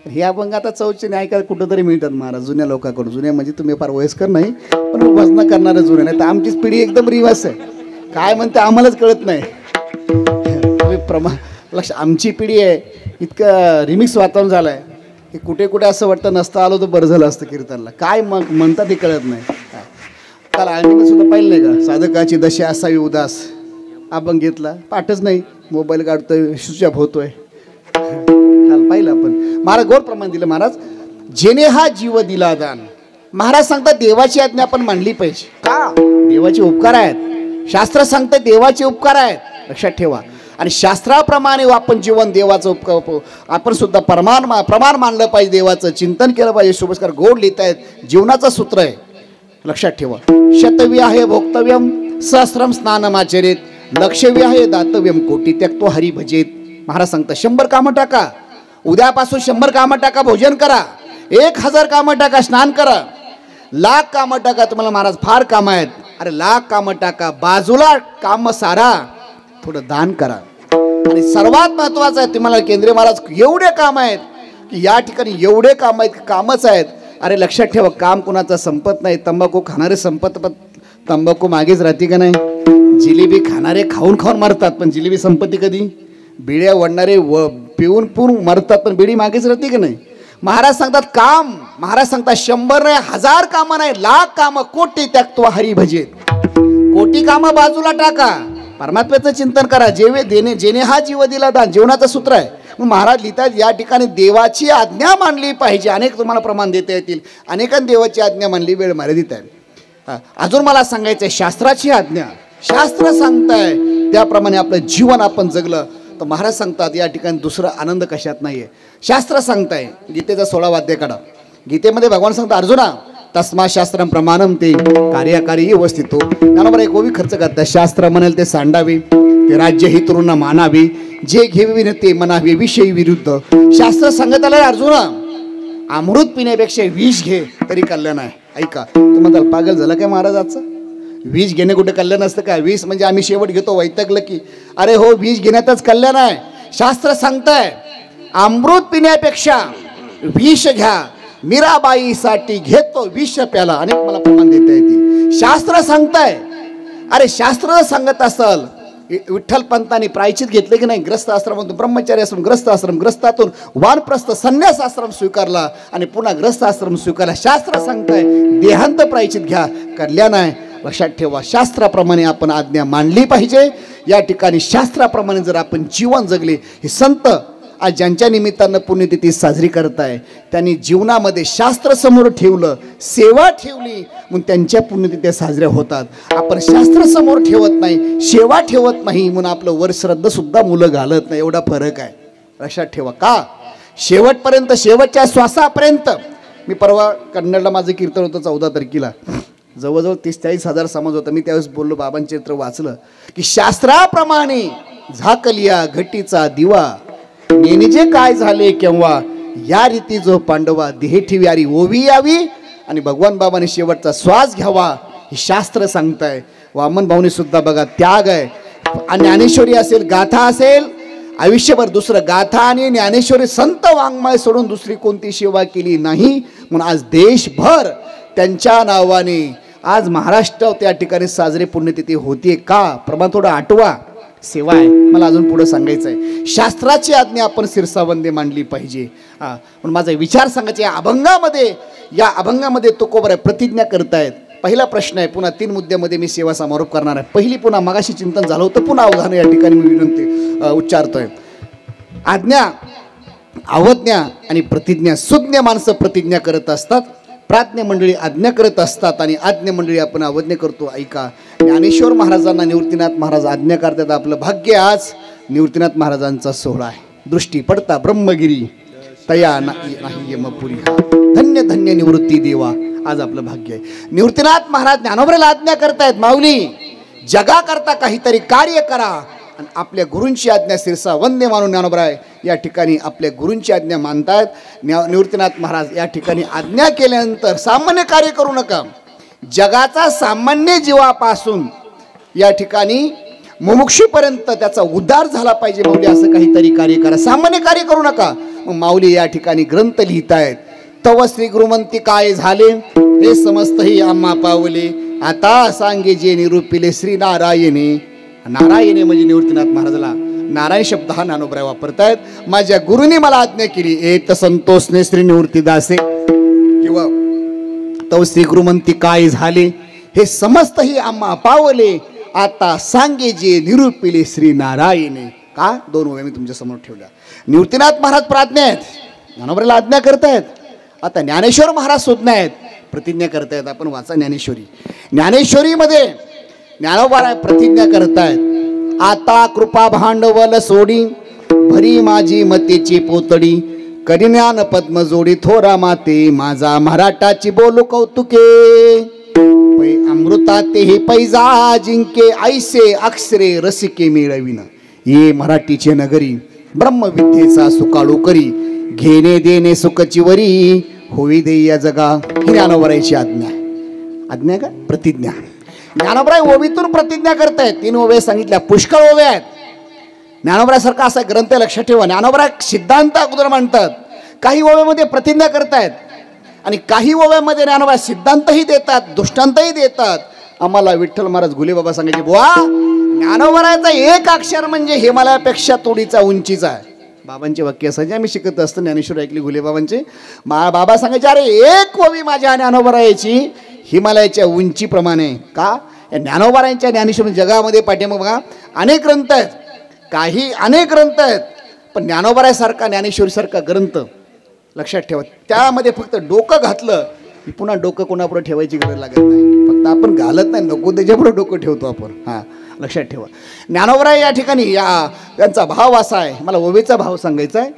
A: हे अभंग आता चौचेनी ऐकायला कुठंतरी मिळतात महाराज जुन्या लोकांकडून. जुन्या म्हणजे तुम्ही फार वयस्कर नाही, पण उपासना करणारे जुन्या नाही. तर आमचीच पिढी एकदम रिवास आहे, काय म्हणते आम्हालाच कळत नाही. लक्ष, आमची पिढी आहे इतकं रिमिक्स वातावरण झालं आहे की कुठे कुठे असं वाटतं नसतं आलो तर बरं झालं असतं कीर्तनला. काय मग म्हणतात हे कळत नाही. काल आळणीमध्ये सुद्धा पाहिलं नाही का, साधकाची दशा असावी उदास, अभंग घेतला पाठच नाही, मोबाईल काढतोय, स्विच ऑफ होतोय. काल पाहिलं आपण. महाराज गोड प्रमाण दिलं. महाराज जेने हा जीव दिला दान. महाराज सांगतात देवाची आज्ञा आपण मानली पाहिजे. का? देवाचे उपकार आहेत. शास्त्र सांगतं देवाचे उपकार आहेत, लक्षात ठेवा. आणि शास्त्राप्रमाणे आपण जीवन देवाचं उपकार, आपण सुद्धा प्रमाण मानलं पाहिजे, देवाचं चिंतन केलं पाहिजे. शुभस्कार गोड लिहित आहेत, जीवनाचं सूत्र आहे, लक्षात ठेवा. शतवी आहे भोक्तव्यम सहस्रम स्नानमाचरेत, लक्षव्य आहे दातव्यम कोटी त्यक्तो हरी भजेत. महाराज सांगता 100 कामं टाका, उद्यापासून 100 कामं टाका, भोजन करा. 1000 कामं टाका, स्नान करा. 1,00,000 कामं टाका, तुम्हाला महाराज फार कामं आहेत. अरे 1,00,000 कामं टाका, बाजूला काम सारा, थोडं दान करा. आणि सर्वात महत्त्वाचं आहे, तुम्हाला केंद्रीय महाराज एवढे काम आहेत की या ठिकाणी एवढे काम आहेत, कामच आहेत. अरे लक्षात ठेवा, काम कुणाचं संपत नाही. तंबाखू खाणारे संपत, पण तंबाखू मागेच राहते का नाही. जिलेबी खाणारे खाऊन खाऊन मरतात, पण जिलेबी संपत्ती कधी. बिड्या वडणारे पिऊन पिऊन मरतात, पण बिडी मागेच राहते का नाही. महाराज सांगतात काम, महाराज सांगतात 100 नाही, 1000 कामं नाही, 1,00,000 कामं कोटी त्यक्तो हरी भजेत. कोटी कामं बाजूला टाका, परमात्म्याचं चिंतन करा. जेने हा जीव दिला दान, जीवनाचं सूत्र आहे. मग महाराज लिहितात या ठिकाणी देवाची आज्ञा मानली पाहिजे. अनेक तुम्हाला प्रमाण देता येतील, अनेकांनी देवाची आज्ञा मानली, वेळ मर्यादित आहे. अजून मला सांगायचं आहे शास्त्राची आज्ञा. शास्त्र सांगताय त्याप्रमाणे आपलं जीवन आपण जगलं तर महाराज सांगतात या ठिकाणी दुसरा आनंद कशात नाही आहे. शास्त्र सांगताय, गीतेचा 16 अध्याय काढा. गीतेमध्ये भगवान सांगतात अर्जुना तस्मा शास्त्रम प्रमाणम ते कार्यकारी व्यवस्थितो. त्यानंतर एक ओवी खर्च करतात. शास्त्र म्हणेल ते सांडावे, ते राज्य हितरूंना मानावे, जे घेविन ते मनावे विषयी विरुद्ध. शास्त्र सांगत आलं अर्जुना अमृत पिण्यापेक्षा विष घे तरी कल्याण आहे. ऐका, तुम्हाला पागल झालं काय महाराजाचं. विष घेणे कुठे कल्याण असतं काय. विष म्हणजे आम्ही शेवट घेतो वैतकलं की, अरे हो विष घेण्यातच कल्याण आहे. शास्त्र सांगताय अमृत पिण्यापेक्षा विष घ्या. मीराबाईसाठी घेतो विष प्याला. अनेक मला प्रमाण देता येतील. शास्त्र सांगताय. अरे शास्त्र सांगत असल, विठ्ठल पंतांनी प्रायचित घेतले की नाही. ग्रस्त आश्रमातून ब्रह्मचारी आश्रम, ग्रस्त आश्रम, ग्रस्तातून वानप्रस्थ संन्यास आश्रम स्वीकारला आणि पुन्हा ग्रस्त आश्रम स्वीकारला. शास्त्र सांगताय देहांत प्रायचित घ्या, कल्याण आहे. लक्षात ठेवा, शास्त्राप्रमाणे आपण आज्ञा मानली पाहिजे. या ठिकाणी शास्त्राप्रमाणे जर आपण जीवन जगले, हे संत आज ज्यांच्या निमित्तानं पुण्यतिथी साजरी करताय त्यांनी जीवनामध्ये शास्त्र समोर ठेवलं, सेवा ठेवली, म्हणून त्यांच्या पुण्यतिथ्या साजऱ्या होतात. आपण शास्त्र समोर ठेवत नाही, सेवा ठेवत नाही, म्हणून आपलं वर श्रद्धा सुद्धा मुलं घालत नाही. एवढा फरक आहे, लक्षात ठेवा. का शेवटपर्यंत, शेवटच्या श्वासापर्यंत. मी परवा कन्नडला माझं कीर्तन होतं 14 तारखेला. जवळजवळ 30-40 हजार समाज होता. मी त्यावेळेस बोललो, बाबांचे चित्र वाचलं की शास्त्राप्रमाणे झाकलिया घटीचा दिवा, नेनिजे काय झाले केव्हा, या रीती जो पांडवा देह ठेव्यारी ओवी यावी आणि भगवान बाबाने शेवटचा श्वास घ्यावा. हे शास्त्र सांगताय. वामन भाऊने सुद्धा बघा त्याग आहे. ज्ञानेश्वरी असेल, गाथा असेल, आयुष्यभर दुसरं गाथा आणि ज्ञानेश्वरी संत वाङ्मय सोडून दुसरी कोणती सेवा केली नाही. म्हणून आज देशभर त्यांच्या नावाने आज महाराष्ट्र त्या ठिकाणी साजरी पुण्यतिथी होतीये. का प्रमाण थोडं आठवा. सेवा आहे. मला अजून पुढे सांगायचं आहे. शास्त्राची आज्ञा आपण शिरसावंदे मांडली पाहिजे. पण माझा विचार सांगायचा या अभंगामध्ये तुकोबर प्रतिज्ञा करतायत. पहिला प्रश्न आहे, पुन्हा 3 मुद्द्यामध्ये मी सेवा समारोप करणार आहे. पहिली पुन्हा मगाशी चिंतन झालं होतं, पुन्हा अवधान या ठिकाणी मी विनंती उच्चारतोय. आज्ञा, अवज्ञा आणि प्रतिज्ञा. सुज्ञ माणसं प्रतिज्ञा करत असतात, प्राज्ञ मंडळी आज्ञा करत असतात आणि आज्ञा मंडळी आपण अवज्ञा करतो. ऐका, ज्ञानेश्वर महाराजांना निवृत्तीनाथ महाराज आज्ञा करतात. आपलं भाग्य आज निवृत्तीनाथ महाराजांचा सोहळा आहे. दृष्टी पडता ब्रह्मगिरी तया नाही यमपुरी. धन्य धन्य निवृत्ती देवा, आज आपलं भाग्य आहे. निवृत्तीनाथ महाराज ज्ञानोबराला आज्ञा करतायत, माऊली जगाकरता काहीतरी कार्य करा. आणि आपल्या गुरूंची आज्ञा शिरसा वंदे मानून ज्ञानोबराय या ठिकाणी आपल्या गुरूंची आज्ञा मानतायत. निवृत्तीनाथ महाराज या ठिकाणी आज्ञा केल्यानंतर सामान्य कार्य करू नका. जगाचा सामान्य जीवापासून या ठिकाणी मुमुक्षीपर्यंत त्याचा उद्धार झाला पाहिजे माऊली, असं काहीतरी कार्य करा, सामान्य कार्य करू नका. मग माऊली या ठिकाणी ग्रंथ लिहितायत. तव श्री गुरुमंती काय झाले हे समस्तही आम्हा पावले, आता सांगे जे निरूपिले श्री नारायणे. नारायणे म्हणजे निवृत्तीनाथ महाराजाला नारायण शब्द हा ज्ञानोबराय वापरतायत. माझ्या गुरुनी मला आज्ञा केली एत संतोषने श्री निवृत्तीदासे, किंवा तव श्री गुरुमंती काय झाले हे समस्तही आम्हा पावले, आता सांगे जे निरूपिले श्री नारायणे. का दोन ओव्या मी तुमच्या समोर ठेवल्या. निवृत्तीनाथ महाराज प्राज्ञा आहेत, ज्ञानोबरायला आज्ञा करतायत. आता ज्ञानेश्वर महाराज सुज्ञ आहेत, प्रतिज्ञा करतायत. आपण वाचा ज्ञानेश्वरी. ज्ञानेश्वरीमध्ये ज्ञानोबराय प्रतिज्ञा करतायत. आता कृपा भांडवल सोडी भरी माझी मतेची पोतडी, करी ज्ञान पद्म जोडी थोरा माते माझा मराठाची बोलू कौतुके, पै अमृता तेही पैजा जिंके ऐसे अक्षरे रसिके मिळविन, ये मराठीचे नगरी ब्रह्मविद्येचा सुकाळू करी, घेणे देणे सुखची वरी होई दे या जगा. ही ज्ञानोबरायची आज्ञा. आज्ञा का प्रतिज्ञा. ज्ञानोबराय ओवीतून प्रतिज्ञा करतायत. 3 ओव्या सांगितल्या, पुष्कळ ओव्या आहेत. ज्ञानोबरायसारखा असा ग्रंथ लक्षात ठेवा. ज्ञानोबराय सिद्धांत अगोदर मांडतात, काही ओव्यामध्ये प्रतिज्ञा करतायत आणि काही ओव्यामध्ये ज्ञानोबराय सिद्धांतही देतात, दृष्टांतही देतात. आम्हाला विठ्ठल महाराज घुले बाबा सांगायचे, बुवा ज्ञानोबरायचा एक अक्षर म्हणजे हिमालयापेक्षा तोडीचा उंचीचा आहे. बाबांचे वाक्य असायचे, आम्ही शिकत असतो ज्ञानेश्वर ऐकली घुले बाबांचे. बाबा सांगायचे, अरे एक ओवी माझ्या ज्ञानोबरायची हिमालयाच्या उंचीप्रमाणे. का या ज्ञानोबरायांच्या ज्ञानेश्वर जगामध्ये पाठीमागे बघा अनेक ग्रंथ आहेत, काही अनेक ग्रंथ आहेत, पण ज्ञानोबरायसारखा ज्ञानेश्वरीसारखा ग्रंथ लक्षात ठेवा. त्यामध्ये फक्त डोकं घातलं की पुन्हा डोकं कोणापुढे ठेवायची गरज लागत नाही. फक्त आपण घालत नाही, नको त्याच्यापुढे डोकं ठेवतो आपण. हां लक्षात ठेवा. ज्ञानोबराय या ठिकाणी त्यांचा भाव असा आहे, मला ओवेचा भाव सांगायचा आहे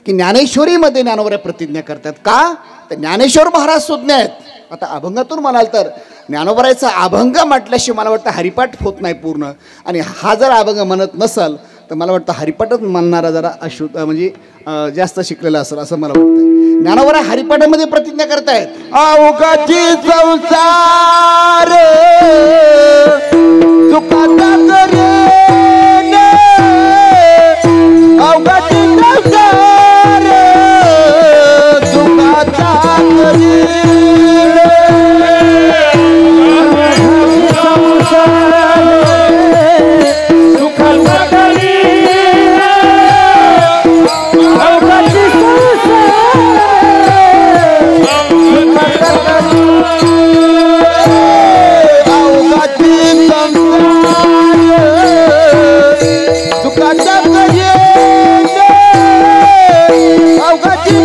A: की ज्ञानेश्वरीमध्ये ज्ञानोबराय प्रतिज्ञा करतात. का तर ज्ञानेश्वर महाराज सुज्ञ आहेत. आता अभंगातून म्हणाल तर ज्ञानोबरायचा अभंग म्हटल्याशिवाय मला वाटतं हरिपाठ होत नाही पूर्ण. आणि हा जर अभंग म्हणत नसाल तर मला वाटतं हरिपाठच म्हणणारा जरा अशुद्ध म्हणजे जास्त शिकलेला असेल असं मला वाटतं. ज्ञानोबराय हरिपाठामध्ये प्रतिज्ञा करतायत.
B: अवघाची संसार सुखाचा करेन, अवघाची संसार सुखाचा करेन, सुखाचा करेन, अवघाची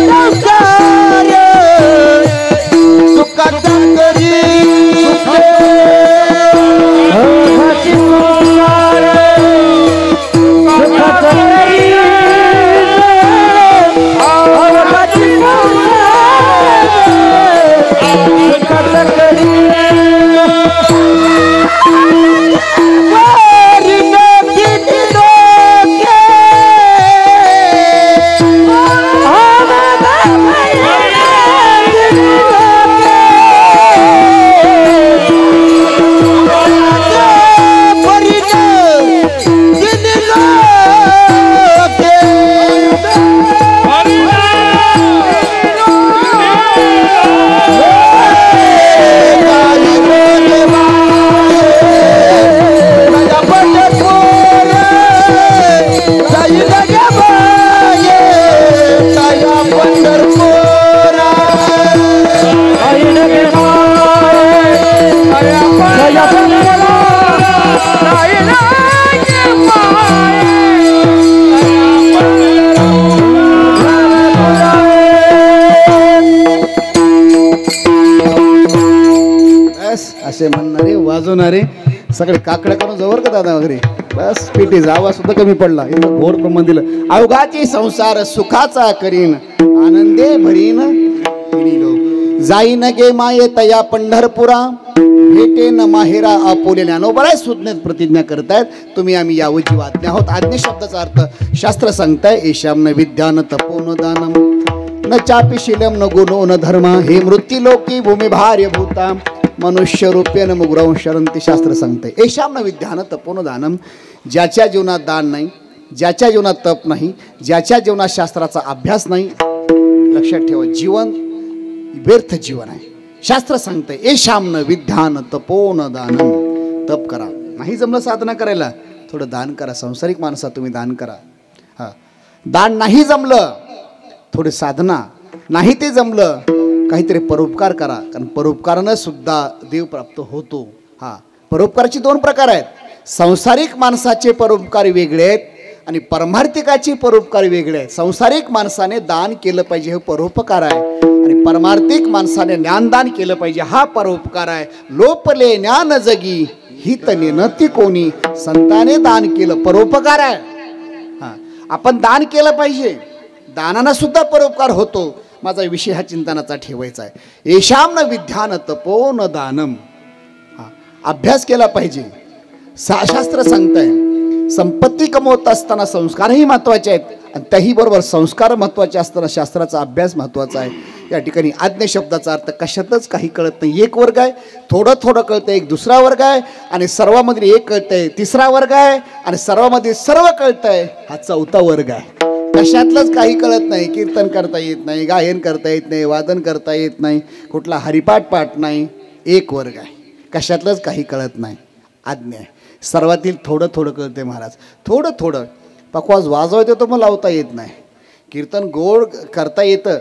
A: असे म्हणणारे वाजवणारे सगळे काकड्या करून जवळ का दादा वगैरे. बस पिटीचा आवाज सुद्धा कमी पडला. इथं घोर प्रमाण दिलं. अवघाची संसार सुखाचा करीन, आनंदे भरीन जाईन गे माये तया पंढरपुरा, भेटे न माहेरा आपोले. ज्ञानोबराय सुज्ञ प्रतिज्ञा करतायत. तुम्ही आम्ही यावची आज्ञा आहोत. आज्ञे शब्दाचा अर्थ शास्त्र सांगताय, एशाम न विद्या न तपो न दानम न चापी शीलम न गुणो न धर्म, हे मृत्युलोकी भूमी भार्य भूता, मनुष्य रूपेण मुग्रहं शरंती शास्त्र सांगते. येषां न विद्यान तपोन दानम. ज्याच्या जीवनात दान नाही, ज्याच्या जीवनात तप नाही, ज्याच्या जीवनात शास्त्राचा अभ्यास नाही, लक्षात ठेवा जीवन व्यर्थ जीवन आहे. शास्त्र सांगते येषां न विद्यान तपोन दानम. तप करा, नाही जमलं साधना करायला थोडं दान करा. सांसारिक माणसा तुम्ही दान करा. हां, दान नाही जमलं थोडी साधना, नाही ते जमलं काहीतरी परोपकार करा, कारण परोपकारानं सुद्धा देव प्राप्त होतो. हां, परोपकाराचे दोन प्रकार आहेत. सांसारिक माणसाचे परोपकार वेगळे आहेत आणि परमार्थिकाचे परोपकार वेगळे आहेत. सांसारिक माणसाने दान केलं पाहिजे हे परोपकार आहे आणि परमार्थिक माणसाने ज्ञानदान केलं पाहिजे हा परोपकार आहे. लोपले ज्ञान जगी हित नेनती कोणी. संताने दान केलं परोपकार आहे. हां, आपण दान केलं पाहिजे, दानानं सुद्धा परोपकार होतो. माझा विषय हा चिंतनाचा ठेवायचा आहे. येषां न विद्यान तपो न दानम. हां, अभ्यास केला पाहिजे. शास्त्र सांगताय संपत्ती कमवत असताना संस्कारही महत्त्वाचे आहेत आणि त्याही बरोबर संस्कार महत्त्वाचे असताना शास्त्राचा अभ्यास महत्त्वाचा आहे. या ठिकाणी आज्ञा शब्दाचा अर्थ कशातच काही कळत नाही. एक वर्ग आहे, थोडं थोडं कळतं, एक दुसरा वर्ग आहे आणि सर्वामध्ये एक कळतंय तिसरा वर्ग आहे आणि सर्वामध्ये सर्व कळतंय हा चौथा वर्ग आहे. कशातलंच काही कळत नाही. कीर्तन करता येत नाही, गायन करता येत नाही, वादन करता येत नाही, कुठला हरिपाठ पाठ नाही. एक वर्ग आहे, कशातलंच काही कळत नाही. आज्ञा आहे सर्वातील थोडं थोडं कळते महाराज. थोडं थोडं पकवाज वाजवता येतो मग लावता येत नाही. कीर्तन गोड करता येतं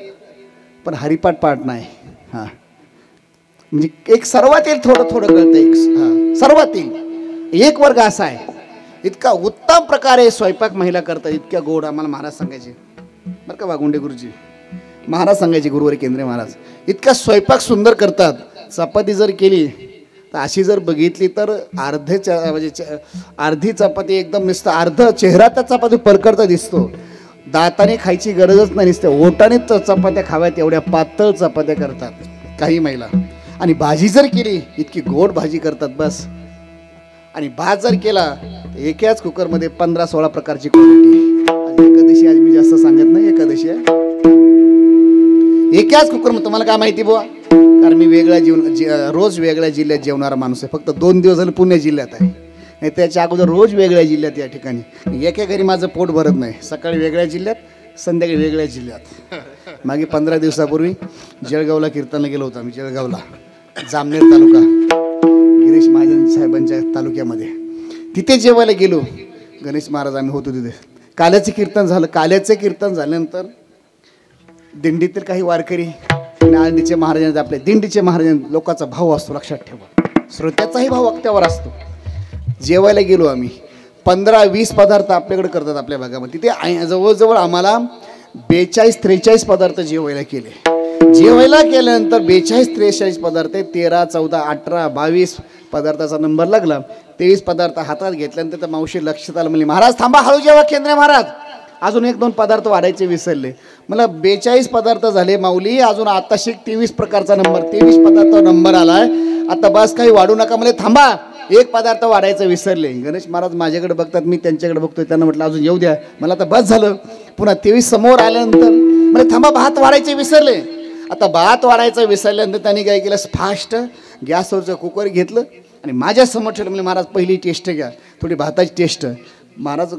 A: पण हरिपाठ पाठ नाही. हां, म्हणजे एक सर्वातील थोडं थोडं कळतं. एक हां, सर्वातील एक वर्ग असा आहे. इतका उत्तम प्रकारे स्वयंपाक महिला करतात, इतक्या गोड. आम्हाला महाराज सांगायचे बरं का, वागुंडे गुरुजी महाराज सांगायचे, गुरुवारी केंद्रे महाराज इतका स्वयंपाक सुंदर करतात. चपाती जर केली तर अशी जर बघितली तर म्हणजे अर्धी चपाती एकदम नुसतं अर्ध चेहरा त्या चपाती परकडता दिसतो. दाताने खायची गरजच नाही, नुसते ओटानेच चपात्या खाव्यात एवढ्या पातळ चपात्या करतात काही महिला. आणि भाजी जर केली इतकी गोड भाजी करतात बस. आणि भात जर केला तर एकाच कुकरमध्ये 15-16 प्रकारची क्वालिटी. एकादशी आज मी जास्त सांगत नाही, एकादशी आहे. एकाच कुकरमध्ये तुम्हाला काय माहिती बुवा, कारण मी रोज वेगळ्या जिल्ह्यात जेवणारा माणूस आहे. फक्त 2 दिवस झाले पुणे जिल्ह्यात आहे, नाही त्याच्या अगोदर रोज वेगळ्या जिल्ह्यात. या ठिकाणी एका घरी माझं पोट भरत नाही. सकाळी वेगळ्या जिल्ह्यात, संध्याकाळी वेगळ्या जिल्ह्यात. मागे 15 दिवसापूर्वी जळगावला कीर्तनला गेलो होतो आम्ही. जळगावला जामनेर तालुका गिरीश महाजन साहेबांच्या तालुक्यामध्ये तिथे जेवायला गेलो. गणेश महाराज आम्ही होतो तिथे. काल्याचं कीर्तन झालं. काल्याचं कीर्तन झाल्यानंतर दिंडीतील काही वारकरी आणि आळंदीचे महाराजांचे आपले दिंडीचे महाराजां लोकांचा भाव असतो, लक्षात ठेवा. श्रोत्याचाही भाव वक्त्यावर असतो. जेवायला गेलो आम्ही. 15-20 पदार्थ आपल्याकडे करतात आपल्या भागामध्ये. तिथे जवळजवळ आम्हाला 42-43 पदार्थ जेवायला केले. जेवायला केल्यानंतर 42-43 पदार्थ 13, 14, 18, 22 पदार्थाचा नंबर लागला. 23 पदार्थ हातात घेतल्यानंतर त्या मावशी लक्षात आलं, म्हणजे महाराज थांबा, हळू जेवा केंद्रे महाराज, अजून 1-2 पदार्थ वाढायचे विसरले. मला 42 पदार्थ झाले माऊली, अजून आताशी 23 प्रकारचा नंबर, 23 पदार्थ नंबर आलाय, आता बस काही वाढू नका. मला थांबा, 1 पदार्थ वाढायचं विसरले. गणेश महाराज माझ्याकडे बघतात, मी त्यांच्याकडे बघतोय. त्यांना म्हटलं अजून येऊ द्या, मला आता बस झालं. पुन्हा 23 समोर आल्यानंतर मला थांबा, भात वाढायचे विसरले. आता भात वाढायचं विसरल्यानंतर त्यांनी काय केलं, फास्ट गॅसवरचं कुकर घेतलं आणि माझ्यासमोर ठेवलं. म्हणजे महाराज पहिली टेस्ट घ्या, थोडी भाताची टेस्ट. महाराज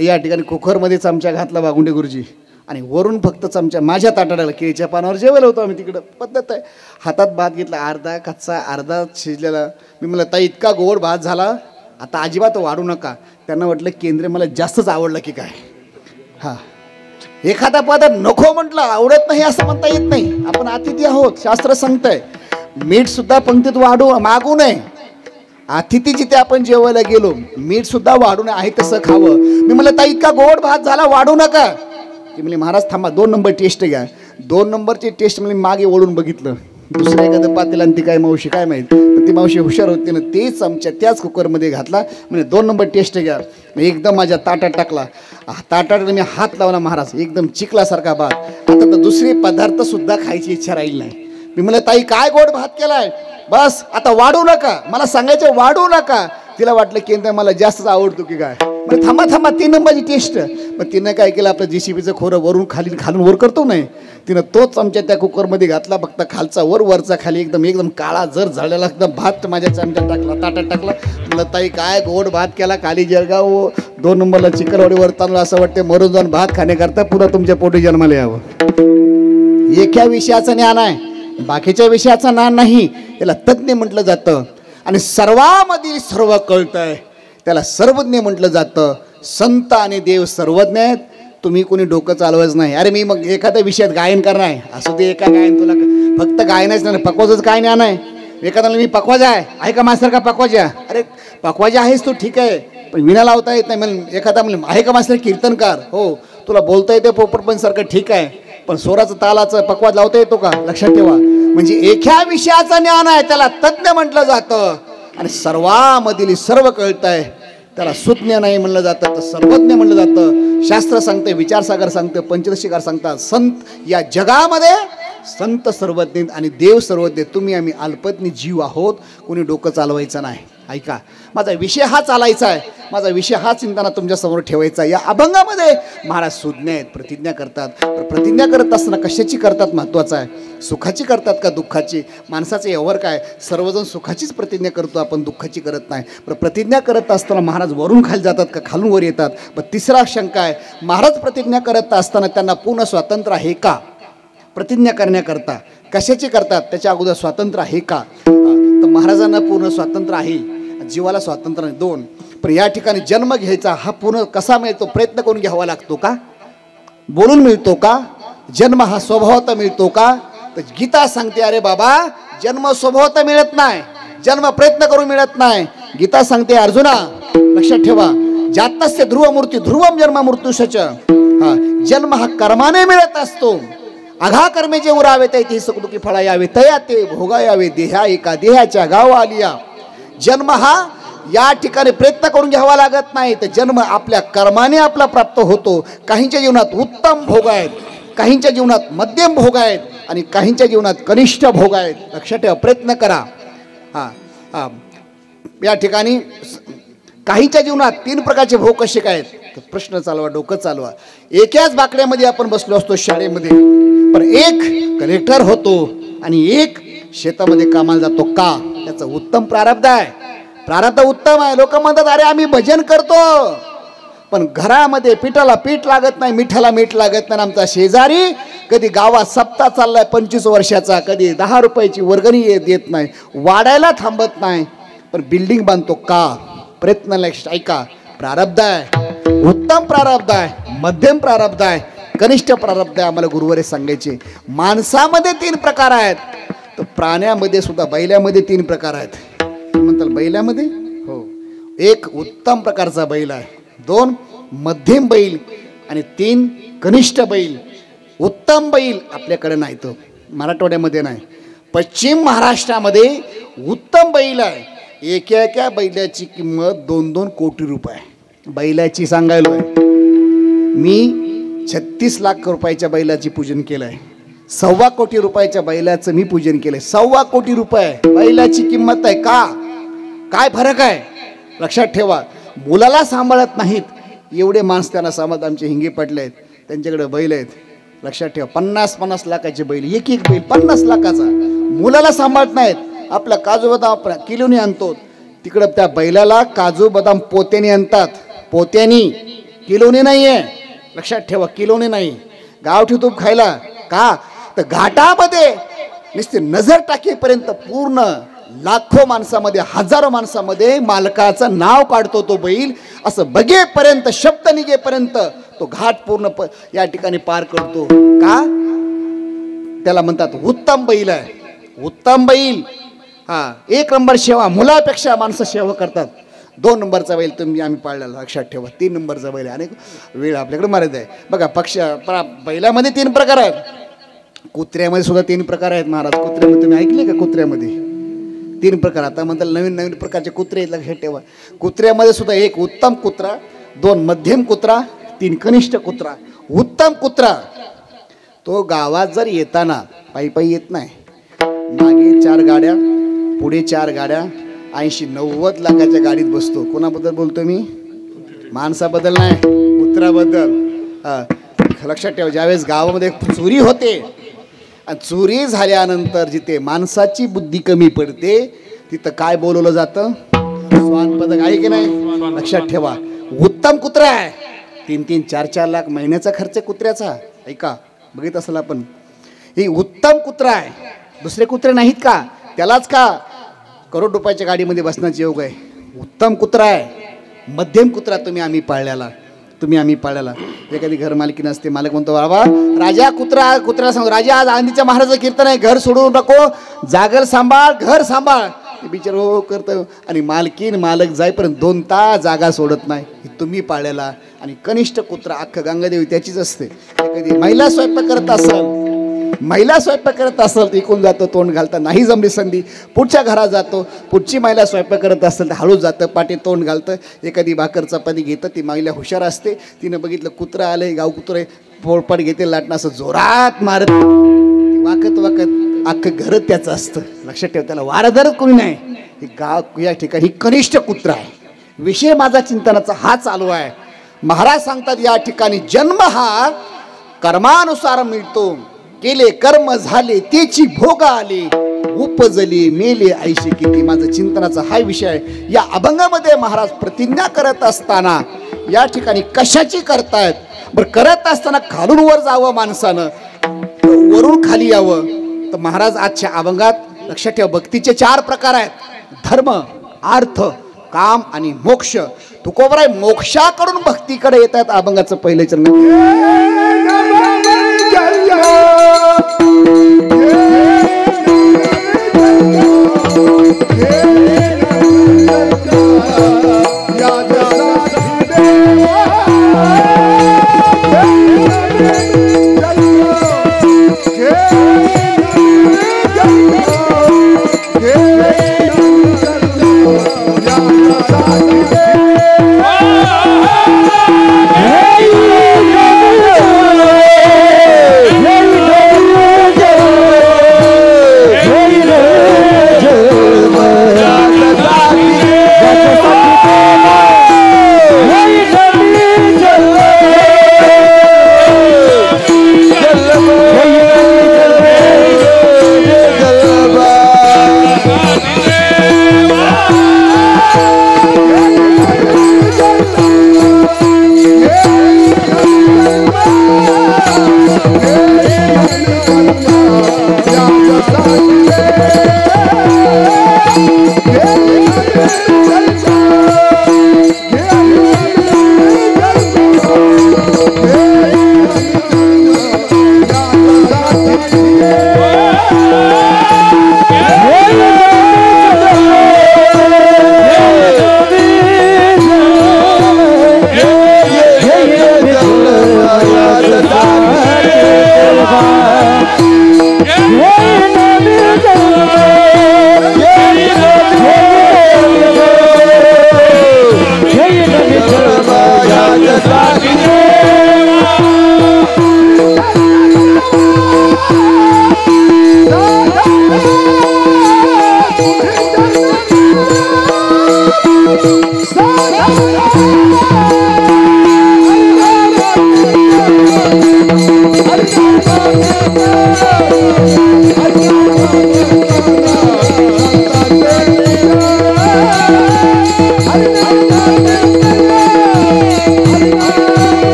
A: या ठिकाणी कुकरमध्ये चमचा घातला वागुंडे गुरुजी आणि वरून फक्त चमचा माझ्या ताटाला केळीच्या पानावर जेवायला होतो आम्ही. तिकडं पद्धत आहे. हातात भात घेतला, अर्धा कच्चा अर्धा शिजलेला. मी म्हणलं ताई इतका गोड भात झाला, आता अजिबात वाढू नका. त्यांना वाटलं केंद्रे मला जास्तच आवडलं की काय. हां, एखादा पदार्थ नको म्हटलं, आवडत नाही असं म्हणता येत नाही. आपण अतिथी आहोत, शास्त्र सांगतंय. मीठ सुद्धा पंक्तीत मागू नये. अतिथी जिथे आपण जेवायला गेलो, मीठ सुद्धा वाढू नये, आहे तसं खावं. मी म्हणलं ताई इतका गोड भात झाला, वाढू नका. ती म्हणजे महाराज थांबा, 2 नंबर टेस्ट घ्या. 2 नंबरची टेस्ट म्हणजे मागे ओढून बघितलं, दुसऱ्या एखादं पातेला आणि ती काय मावशी काय माहीत, पण ती मावशी हुशार होती ना, ते चमच्या त्याच कुकरमध्ये घातला. म्हणजे 2 नंबर टेस्ट घ्या. एकदम माझ्या ताटात टाकला. ताटात मी हात लावला, महाराज एकदम चिकलासारखा भात. आता तर दुसरे पदार्थ सुद्धा खायची इच्छा राहील नाही. मी म्हणलं ताई काय गोड भात केलाय, बस आता वाढू नका. मला सांगायचं वाढू नका. तिला वाटलं की मला जास्तच आवडतो की काय. म्हणजे थांबा थांबा 3 नंबरची टेस्ट. मग तिनं काय केलं, आपलं JCBचं खोरं वरून खाली खालून वर करतो नाही, तिनं तोच चमचा त्या कुकरमध्ये घातला. फक्त खालचा वर वरचा खाली एकदम काळा जर झालेला एकदम भात माझ्या चमच्यात टाकला, ताटात टाकला. म्हणलं ताई काय गोड भात केला, खाली जळगाव 2 नंबरला चिकनवाडीवर तांदूळ. असं वाटते मरून जाऊन भात खाण्याकरता पुन्हा तुमच्या पोटी जन्माला यावं. एका विषयाचं ज्ञान आहे, बाकीच्या विषयाचं ज्ञान नाही. याला तज्ज्ञ म्हटलं जातं. आणि सर्वामधील सर्व कळतंय त्याला सर्वज्ञ म्हटलं जातं. संत आणि देव सर्वज्ञ आहेत. तुम्ही कोणी डोकं चालवायचं नाही. अरे मी मग एखाद्या विषयात गायन करणार आहे, असं ते एका गायन तुला फक्त गायनच नाही, पकवाजच काय ज्ञान आहे. एखाद्याला मी पकवाजा आहे का मास्तर का पकवाजा. अरे पकवाजा आहेस तू ठीक आहे, पण विना लावता येत नाही. म्हणून एखादा म्हणलं आहे का मास्तर कीर्तनकार, हो तुला बोलता येते पोपटपणसारखं ठीक आहे, पण स्वराचं तालाचं पकवाज लावता येतो का, लक्षात ठेवा. म्हणजे एका विषयाचं ज्ञान आहे त्याला तज्ज्ञ म्हटलं जातं. आणि सर्वामधील सर्व कळतंय त्याला सुज्ञ नाही म्हणलं जातं, तर सर्वज्ञ म्हणलं जातं. शास्त्र सांगते, विचारसागर सांगते, पंचदशीकार सांगतात, संत या जगामध्ये संत सर्वज्ञ आणि देव सर्वज्ञ. तुम्ही आम्ही अल्पज्ञ जीव आहोत, कोणी डोकं चालवायचं नाही. ऐका, माझा विषय हा चालायचा आहे, माझा विषय हा चिंतना तुमच्यासमोर ठेवायचा आहे. या अभंगामध्ये महाराज सुज्ञ आहेत, प्रतिज्ञा करतात. पण प्रतिज्ञा करत असताना कशाची करतात महत्त्वाचं आहे. सुखाची करतात का दुःखाची. माणसाचं व्यवहार काय, सर्वजण सुखाचीच प्रतिज्ञा करतो आपण, दुःखाची करत नाही. पण प्रतिज्ञा करत असताना महाराज वरून खाली जातात का खालून वर येतात. पण तिसरा शंका आहे, महाराज प्रतिज्ञा करत असताना त्यांना पूर्ण स्वातंत्र्य आहे का. प्रतिज्ञा करण्याकरता कशाची करतात, त्याच्या अगोदर स्वातंत्र्य आहे का. तर महाराजांना पूर्ण स्वातंत्र्य आहे, जीवाला स्वातंत्र्य नाही. 2, पण या ठिकाणी जन्म घ्यायचा हा पूर्ण कसा मिळतो, प्रयत्न करून घ्यावा लागतो का, बोलून मिळतो का, जन्म हा स्वभावता मिळतो का. तर गीता सांगते अरे बाबा जन्म स्वभावता मिळत नाही, जन्म प्रयत्न करून मिळत नाही. गीता सांगते अर्जुना लक्षात ठेवा, जातस्य ध्रुवमूर्ती ध्रुवम जन्म मृत्यूशच. हा जन्म हा कर्माने मिळत असतो. अघा कर्मे जे उरावे ते सुखदुखी फळा यावे, तया ते भोगा यावे, देहा एका देहाच्या गाव आलिया. जन्म हा या ठिकाणी प्रयत्न करून घ्यावा लागत नाही, तर जन्म आपल्या कर्माने आपला प्राप्त होतो. काहींच्या जीवनात उत्तम भोग आहेत, काहींच्या जीवनात मध्यम भोग आहेत आणि काहींच्या जीवनात कनिष्ठ भोग आहेत. लक्षात ठेवा, प्रयत्न करा. हा या ठिकाणी काहींच्या जीवनात 3 प्रकारचे भोग कसे काय आहेत, तर प्रश्न चालवा, डोकं चालवा. एकाच बाकड्यामध्ये आपण बसलो असतो शाळेमध्ये, पण एक कलेक्टर होतो आणि एक शेतामध्ये कामाला जातो का. त्याचं उत्तम प्रारब्ध आहे, प्रारब्ध उत्तम आहे. लोक म्हणतात अरे आम्ही भजन करतो, पण घरामध्ये पिठाला पीठ लागत नाही, मिठाला मीठ लागत नाही. आमचा शेजारी कधी गावात सप्ताह चाललाय 25 वर्षाचा, कधी 10 रुपयाची वर्गणी देत नाही, वाढायला थांबत नाही, पण बिल्डिंग बांधतो का. प्रयत्न लक्ष ऐका, प्रारब्ध आहे, उत्तम प्रारब्ध आहे, मध्यम प्रारब्ध आहे, कनिष्ठ प्रारब्ध आहे. आम्हाला गुरुवारी सांगायचे माणसामध्ये 3 प्रकार आहेत, तर प्राण्यामध्ये सुद्धा बैलामध्ये 3 प्रकार आहेत. म्हणतात बैलामध्ये, हो, 1 उत्तम प्रकारचा बैल आहे, 2 मध्यम बैल आणि 3 कनिष्ठ बैल. उत्तम बैल आपल्याकडे नाही, तो मराठवाड्यामध्ये नाही. पश्चिम महाराष्ट्रामध्ये उत्तम बैल आहे. एका बैलाची किंमत 2-2 कोटी रुपये. बैलाची सांगायलो आहे मी. 36 लाख रुपयाच्या बैलाची पूजन केलं आहे. 1.25 कोटी रुपयाच्या बैलाचं मी पूजन केलंय. 1.25 कोटी रुपये बैलाची किंमत आहे का. काय फरक आहे लक्षात ठेवा. मुलाला सांभाळत नाहीत एवढे माणसं त्यांना सांभाळत. आमचे हिंगे पडले आहेत, त्यांच्याकडे बैल आहेत. लक्षात ठेवा, 50-50 लाखाचे बैल, एक बैल 50 लाखाचा. मुलाला सांभाळत नाहीत. आपला काजू बदाम आपण किलोनी आणतो, तिकडं त्या बैलाला काजू बदाम पोत्याने आणतात. पोत्यानी, किलोनी नाही आहे. लक्षात ठेवा, किलोनी नाही. गावठी तूप खायला का, तर घाटामध्ये नुसते नजर टाकीपर्यंत पूर्ण लाखो माणसामध्ये, हजारो माणसामध्ये मालकाचं नाव काढतो तो बैल. असं बघेपर्यंत, शब्द निघेपर्यंत तो घाट पूर्ण या ठिकाणी पार करतो का. त्याला म्हणतात उत्तम बैल आहे. उत्तम बैल हा 1 नंबर सेवा. मुलापेक्षा माणसं सेवा करतात. 2 नंबरचा बैल तुम्ही आम्ही पाळलेला, लक्षात ठेवा. 3 नंबरचा बैल अनेक वेळ आपल्याकडे मारत आहे. बघा बैलामध्ये 3 प्रकार आहेत. कुत्र्यामध्ये सुद्धा 3 प्रकार आहेत महाराज. कुत्र्यामध्ये तुम्ही ऐकले का, कुत्र्यामध्ये 3 प्रकार. आता म्हणतात नवीन प्रकारचे कुत्रे आहेत, लक्षात ठेवा. कुत्र्यामध्ये सुद्धा 1 उत्तम कुत्रा, 2 मध्यम कुत्रा, 3 कनिष्ठ कुत्रा. उत्तम कुत्रा तो गावात जर येताना पायी येत नाही. मागे 4 गाड्या, पुढे 4 गाड्या, 80-90 लाखाच्या गाडीत बसतो. कोणाबद्दल बोलतो मी? माणसाबद्दल नाही, कुत्र्याबद्दल. लक्षात ठेवा, ज्यावेळेस गावामध्ये चोरी होते आणि चोरी झाल्यानंतर जिथे माणसाची बुद्धी कमी पडते तिथं काय बोलवलं जातं? श्वान पथक आहे की नाही? लक्षात ठेवा, उत्तम कुत्रा आहे. 3-3, 4-4 लाख महिन्याचा खर्च कुत्र्याचा. ऐका, बघित असेल आपण, ही उत्तम कुत्रा आहे. दुसरे कुत्रे नाहीत का? त्यालाच का करोड रुपयाच्या गाडीमध्ये बसण्याचे योग आहे? उत्तम कुत्रा आहे. मध्यम कुत्रा आम्ही पाळलेला. एखादी घर मालकी नसते, मालक म्हणतो बाबा राजा कुत्र्याला सांगतो, राजा आज आंधीच्या महाराजाचं कीर्तन आहे, घर सोडून नको, जागल सांभाळ, घर सांभाळ. बिचार हो करतं. आणि मालक जाईपर्यंत 2 तास जागा सोडत नाही. तुम्ही पाळलेला. आणि कनिष्ठ कुत्रा अख्खं गंगादेवी त्याचीच असते. एखादी महिला स्वयंपाक करत असेल तर इकून जातो, तोंड घालतं. नाही जमली संधी पुढच्या घरात जातो. पुढची महिला स्वयंपाक करत असेल तर हळूच जातं, पाठी तोंड घालतं. एखादी भाकर चपाती घेतं. ती महिला हुशार असते. तिनं बघितलं कुत्रं आलंय, गाव कुत्रे, पोळपाट घेते, लाटणं असं जोरात मारत वाकत अख्खं घर त्याचं असतं. लक्षात ठेव, त्याला वारधरच कोणी नाही. हे गाव या ठिकाणी कनिष्ठ कुत्रा आहे. विषय माझा चिंतनाचा हा चालू आहे. महाराज सांगतात या ठिकाणी जन्म हा कर्मानुसार मिळतो. केले कर्म झाले त्याची भोग आले, उपजली मेले ऐशी किती. माझं चिंतनाचा हा विषय आहे. या अभंगामध्ये महाराज प्रतिज्ञा करत असताना या ठिकाणी कशाची करतायत? बरं, करत असताना खालून वर जावं माणसानं, वरून खाली यावं. तर महाराज आजच्या अभंगात लक्षात ठेवा, भक्तीचे 4 प्रकार आहेत: धर्म, अर्थ, काम आणि मोक्ष. तुकोबराय मोक्षाकडून भक्तीकडे येत आहेत. अभंगाचं पहिलं चरण.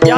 B: या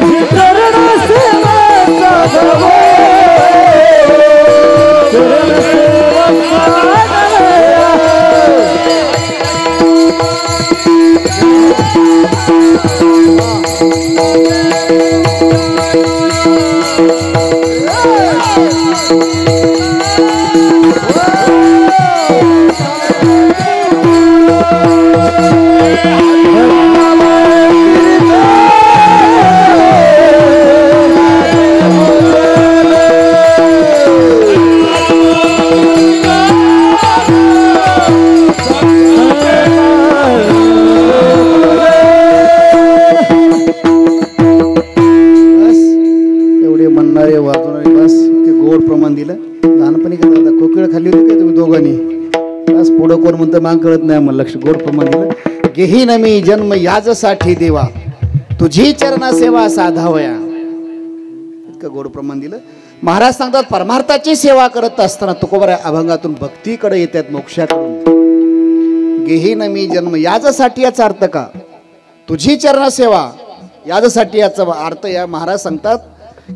B: तुझी चरण सेवा साधावा चरण सेवा
A: माग कळत नाही मला लक्ष गोड प्रमाण दिलं घेहीन मी जन्म याजसाठी देवा तुझी चरणा सेवा साधावया इतकं गोड प्रमाण दिलं. महाराज सांगतात परमार्थाची सेवा करत असताना तुकोबरा अभंगातून भक्तीकडे येतात मोक्षाकडून. घेहीन मी जन्म याजसाठी याचा अर्थ का तुझी चरणा सेवा याजसाठी याचा अर्थ या महाराज सांगतात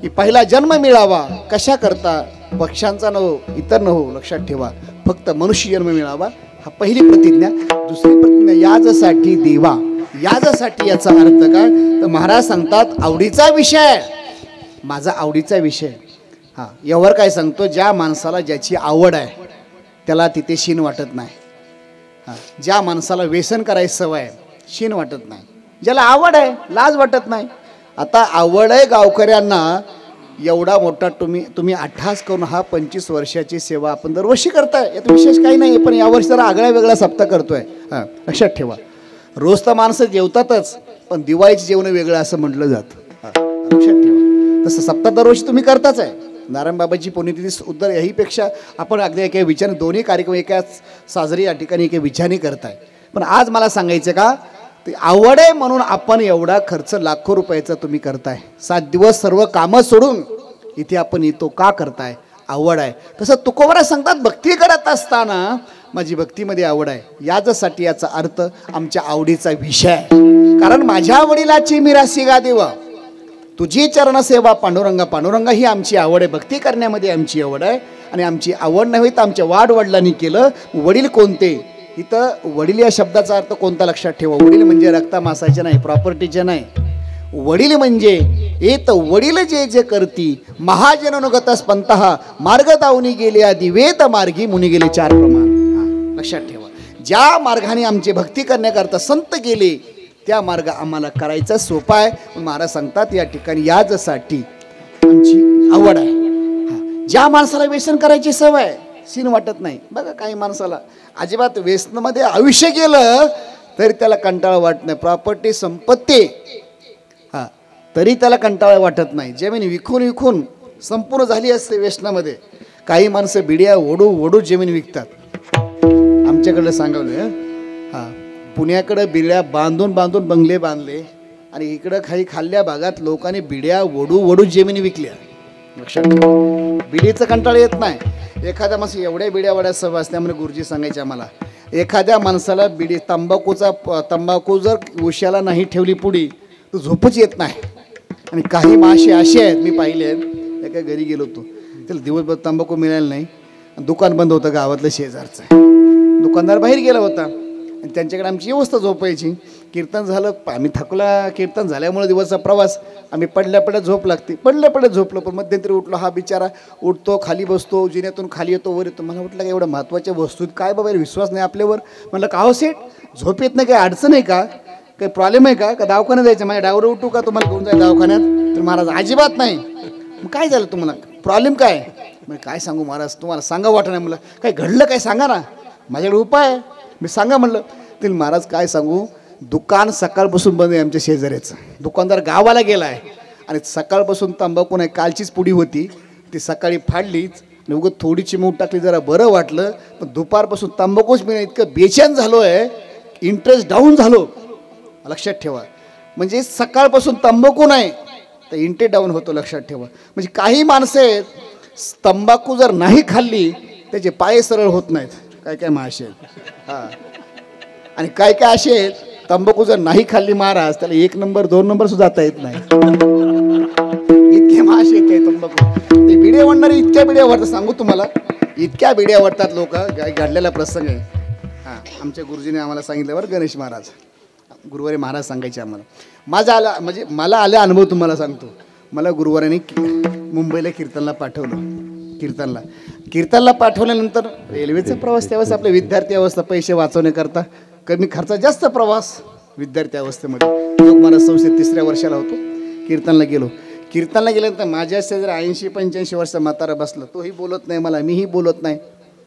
A: की पहिला जन्म मिळावा कशा करता पक्ष्यांचा नको इतर नको लक्षात ठेवा फक्त मनुष्य जन्म मिळावा हा पहिली प्रतिज्ञा. दुसरी प्रतिज्ञा याजसाठी देवा याजसाठी याचा अर्थ काय तर महाराज सांगतात आवडीचा विषय माझा आवडीचा विषय. हा यावर काय सांगतो ज्या माणसाला ज्याची आवड आहे त्याला तिथे शीन वाटत नाही. हा ज्या माणसाला व्यसन करायची सवय आहे शीन वाटत नाही. ज्याला आवड आहे लाज वाटत नाही. आता आवड आहे गावकऱ्यांना एवढा मोठा तुम्ही 28 करून हा 25 वर्षाची सेवा आपण दरवर्षी करताय यात विशेष काही नाही पण यावर्षी जरा आगळा वेगळा सप्ताह करतोय. हां लक्षात ठेवा रोज तर माणसं जेवतातच पण दिवाळीचं जेवण वेगळं असं म्हटलं जातं. लक्षात ठेवा तसं सप्ताह दरवर्षी तुम्ही करताच आहे. नारायणबाबाची पुण्यतिथी उत्तर याहीपेक्षा आपण अगदी एका विचाराने दोन्ही कार्यक्रम एकाच साजरी या ठिकाणी एका विचाराने करताय. पण आज मला सांगायचं का ते आवड आहे म्हणून आपण एवढा खर्च लाखो रुपयाचा तुम्ही करताय. 7 दिवस सर्व कामं सोडून इथे आपण येतो का करताय आवड आहे. तसं तुकोबरा सांगतात भक्ती करत असताना माझी भक्तीमध्ये आवड आहे यासाठी याचा अर्थ आमच्या आवडीचा विषय. कारण माझ्या वडिलाची मिरासी गा देवा तुझी चरण सेवा पांडुरंगा पांडुरंगा ही आमची आवड आहे. भक्ती करण्यामध्ये आमची आवड आहे आणि आमची आवड नाही तर आमच्या वाडवडिलांनी केलं. वडील कोणते इथं वडील या शब्दाचा अर्थ कोणता लक्षात ठेवा. वडील म्हणजे रक्तामासाचे नाही प्रॉपर्टीचे नाही. वडील म्हणजे येत वडील जे जे करती महाजननुगतस पंतहा मार्ग दावनी गेले आधी वेद मार्गी मुनी गेले 4 प्रमाण. लक्षात ठेवा ज्या मार्गाने आमची भक्ती करण्याकरता संत गेले त्या मार्ग आम्हाला करायचा सोपा आहे. महाराज सांगतात या ठिकाणी याजसाठी आमची आवड आहे. ज्या माणसाला व्यसन करायची सवय सीन वाटत नाही. बघा काही माणसाला अजिबात व्यसनामध्ये आयुष्य गेलं तरी त्याला कंटाळा वाटत नाही. प्रॉपर्टी संपत्ती हां तरी त्याला कंटाळा वाटत नाही. जमीन विकून विकून संपूर्ण झाली असते व्यसनामध्ये. काही माणसं बिड्या ओढू ओढू जमीन विकतात. आमच्याकडे सांगवलं हां पुण्याकडं बिड्या बांधून बांधून बंगले बांधले आणि इकडं काही खाल्ल्या भागात लोकांनी बिड्या ओढू ओढू जमीन विकल्या. लक्षात ठेवा बिडीचं कंटाळा येत नाही. एखाद्या माणसं एवढ्या बिड्या वड्या सवय असल्यामुळे गुरुजी सांगायचे आम्हाला एखाद्या माणसाला बिडी तंबाखू जर उशाला नाही ठेवली पुढी तर झोपच येत नाही. आणि काही मासे असे आहेत मी पाहिले आहेत. एका घरी गेलो होतो त्याला दिवसभर तंबाखू मिळाला नाही. दुकान बंद होतं गावातलं शेजारचं. दुकानदार बाहेर गेला होता आणि त्यांच्याकडे आमची व्यवस्था झोपायची. कीर्तन झालं आम्ही थकला. कीर्तन झाल्यामुळे दिवसचा प्रवास आम्ही पडल्या पडल्या झोप लागते. पडल्या पडल्या झोपलो पण मध्यंतरी उठलो. हा बिचारा उठतो खाली बसतो जिन्यातून खाली येतो वर येतो. मला वाटलं का एवढ्या महत्त्वाच्या वस्तूत काय बाबा विश्वास नाही आपल्यावर. म्हणलं का हो सेठ झोप येत नाही काही अडचण आहे का काही प्रॉब्लेम आहे का दवाखान्यात जायचं माझ्या डावर उठू का तुम्हाला घेऊन जाय दवाखान्यात. तर महाराज अजिबात नाही. मग काय झालं तुम्हाला प्रॉब्लेम काय मग काय सांगू महाराज तुम्हाला सांगा वाटत नाही. मला काय घडलं काय सांगा ना माझ्याकडे उपाय आहे मी सांगा म्हणलं. ते महाराज काय सांगू दुकान सकाळपासून बंद आहे आमच्या शेजाऱ्याचं. दुकानदार गावाला गेला आहे आणि सकाळपासून तंबाखू नाही कालचीच पुडी होती ती सकाळी फाडलीच आणि उगं थोडीची मूठ टाकली जरा बरं वाटलं. पण दुपारपासून तंबाखूच मी इतकं बेचैन झालो आहे इंटरेस्ट डाऊन झालो. लक्षात ठेवा म्हणजे सकाळपासून तंबाखू नाही तर इंटरेस्ट डाऊन होतो. लक्षात ठेवा म्हणजे काही माणसं आहेत तंबाखू जर नाही खाल्ली त्याचे पाय सरळ होत नाहीत. काय काय मासे आहेत हां आणि काय काय असे आहेत तंबाखू जर नाही खाल्ली महाराज त्याला 1 नंबर 2 नंबर सुद्धा जाता येत नाही. माशी येते ते बिडे वडणारे इतक्या बिड्या वाटतात सांगू तुम्हाला, इतक्या बिड्या वाटतात लोक. घडलेला प्रसंग आहे. हां, आमच्या गुरुजीने आम्हाला सांगितलं बरं, गणेश महाराज गुरुवारी महाराज सांगायचे आम्हाला. माझा आला म्हणजे मला आला अनुभव तुम्हाला सांगतो. मला गुरुवारांनी मुंबईला कीर्तनला पाठवलं. कीर्तनला पाठवल्यानंतर रेल्वेचा प्रवास त्यावेळेस आपल्या विद्यार्थी अवस्था पैसे वाचवण्याकरता कमी खर्चात जास्त प्रवास विद्यार्थी अवस्थेमध्ये. लोकमान्य संस्थेत 3ऱ्या वर्षाला होतो. कीर्तनला गेल्यानंतर माझ्या शेजारी 80-85 वर्ष म्हातारा बसलं. तोही बोलत नाही मला, मीही बोलत नाही.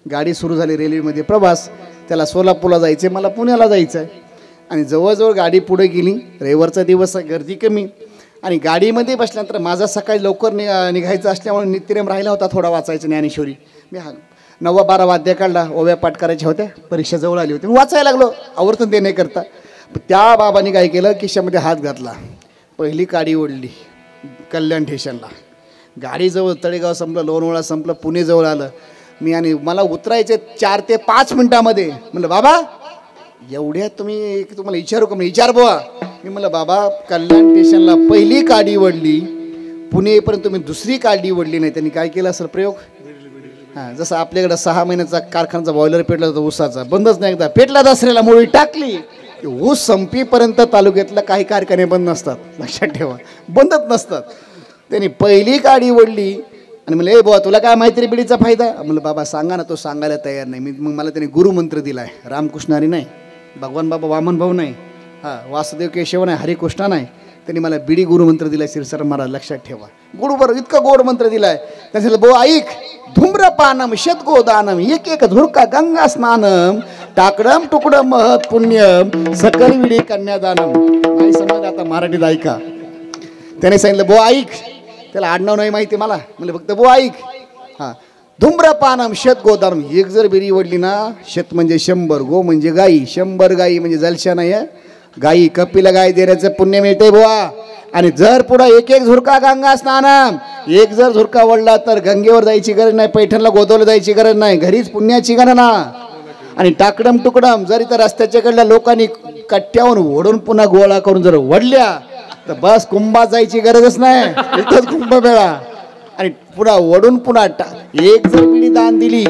A: गाडी सुरू झाली रेल्वेमध्ये प्रवास. त्याला सोलापूरला जायचं आहे, मला पुण्याला जायचं आहे. आणि जवळजवळ गाडी पुढे गेली. रविवारचा दिवस, गर्दी कमी. आणि गाडीमध्ये बसल्यानंतर माझा सकाळी लवकर निघायचं असल्यामुळे नित्यनेम राहिला होता थोडा वाचायचं ज्ञानेश्वरी. मी 9-12 वाद्य काढला. ओव्या पाठ करायच्या होत्या, परीक्षा जवळ आली होती. मी वाचायला लागलो आवर्तन देण्याकरता. त्या बाबांनी काय केलं, खिशामध्ये हात घातला. पहिली काडी ओढली कल्याण स्टेशनला. गाडीजवळ तळेगाव संपलं, लोणवळा संपलं, पुणे जवळ आलं. मी आणि मला उतरायचे 4 ते 5 मिनटामध्ये. म्हणलं बाबा एवढ्या तुम्ही तुम्हाला विचारू का? विचार बुवा. मी म्हणलं बाबा कल्याण स्टेशनला पहिली काडी ओढली, पुणेपर्यंत तुम्ही दुसरी काडी ओढली नाही. त्यांनी काय केलं असेल प्रयोग? हां, जसं आपल्याकडं 6 महिन्याचा कारखान्याचा बॉयलर पेटला होता ऊसाचा, बंदच नाही, एकदा पेटला दसऱ्याला मुळी टाकली. ऊस संपीपर्यंत तालुक्यातला काही कारखाने बंद नसतात, लक्षात ठेवा, बंदच नसतात. त्यांनी पहिली काडी ओढली आणि म्हणलं ए बुवा तुला काय माहिती रे बिडीचा फायदा? म्हणलं बाबा सांगा ना. तो सांगायला तयार नाही. मग मला त्यांनी गुरुमंत्र दिला आहे. रामकृष्णारी नाही, भगवान बाबा वामन भाऊ नाही, हां वासुदेव केशव नाही, हरिकृष्णा नाही. त्यांनी मला बिडी गुरुमंत्र दिला. शिरसर महाराज लक्षात ठेवा. गुरुबर इतका गोड मंत्र दिलाय. त्यांनी सांगितलं बुवा ऐक, धूम्रपानम शतगोदानम एक झुरका गंगा स्नानम टाकडम टुकडम महत् पुण्यम सकल विडी कन्यादानम. नाही समज आता मराठीत ऐका. त्याने सांगितलं बुवा ऐक. त्याला आडनाव नाही माहिती मला. म्हणलं फक्त बुवा ऐक. हां, धूम्रपानम शत गोदानम. एक जर बिडी ओढली ना, शत म्हणजे 100, गो म्हणजे गाई, 100 गाई म्हणजे जलशा नाही आहे, गाई कपिला गाय देण्याचं पुण्य मिळते बुवा. आणि जर पुढं एक झुरका गंगा स्नानम, एक जर झुरका ओढला तर गंगेवर जायची गरज नाही, पैठणला गोदावला जायची गरज नाही, घरीच पुण्याची गणना. आणि टाकडम टुकडम जर इथं रस्त्याच्याकडल्या लोकांनी कट्ट्यावरून ओढून पुन्हा गोळा करून जर ओढल्या तर बस कुंभात जायची गरजच नाही, इथंच कुंभमेळा. आणि पुन्हा ओढून पुन्हा एक जर बिडी दान दिली,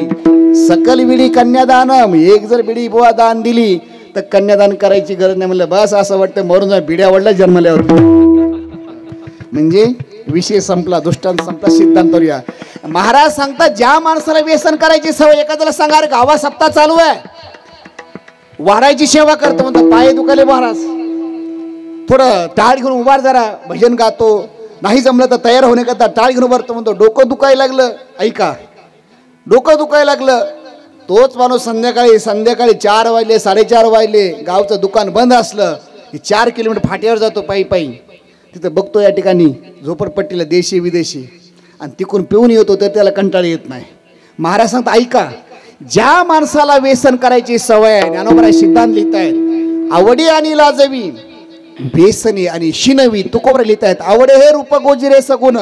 A: सकल विडी कन्यादानम. एक जर बिडी बुवा दान दिली तर कन्यादान करायची गरज नाही. म्हणलं बस असं वाटतं मरून जा, बिड्या वडला जन्मल्यावर. म्हणजे विषय संपला, दृष्टांत संपला, सिद्धांतावर या. महाराज सांगतात ज्या माणसाला व्यसन करायची सवय, एखाद्याला सांगा गावा सप्ताह चालू आहे, वारायची सेवा करतो म्हणतो, पाय दुखाले महाराज थोडं टाळ घेऊन उभार, जरा भजन गातो, नाही जमलं तर तयार होण्याकरता टाळ घेऊन उभारतो म्हणतो. डोकं दुखायला लागलं, ऐका, डोकं दुखायला लागलं, तोच माणूस संध्याकाळी 4 वाजले 4:30 वाजले, गावचं दुकान बंद असलं की 4 किलोमीटर फाट्यावर जातो पायी. तिथं बघतो या ठिकाणी झोपडपट्टीला देशी विदेशी, आणि तिकडून पिऊन येतो तर त्याला कंटाळा येत नाही. महाराज सांगतात ऐका, ज्या माणसाला व्यसन करायची सवय आहे, ज्ञानोबा सिद्धांत लिहितायत, आवडी आणि लाजवी, व्यसनी आणि शिनवी तुकोबर लिहितायत. आवडे हे रूप गोजिरे सगुण,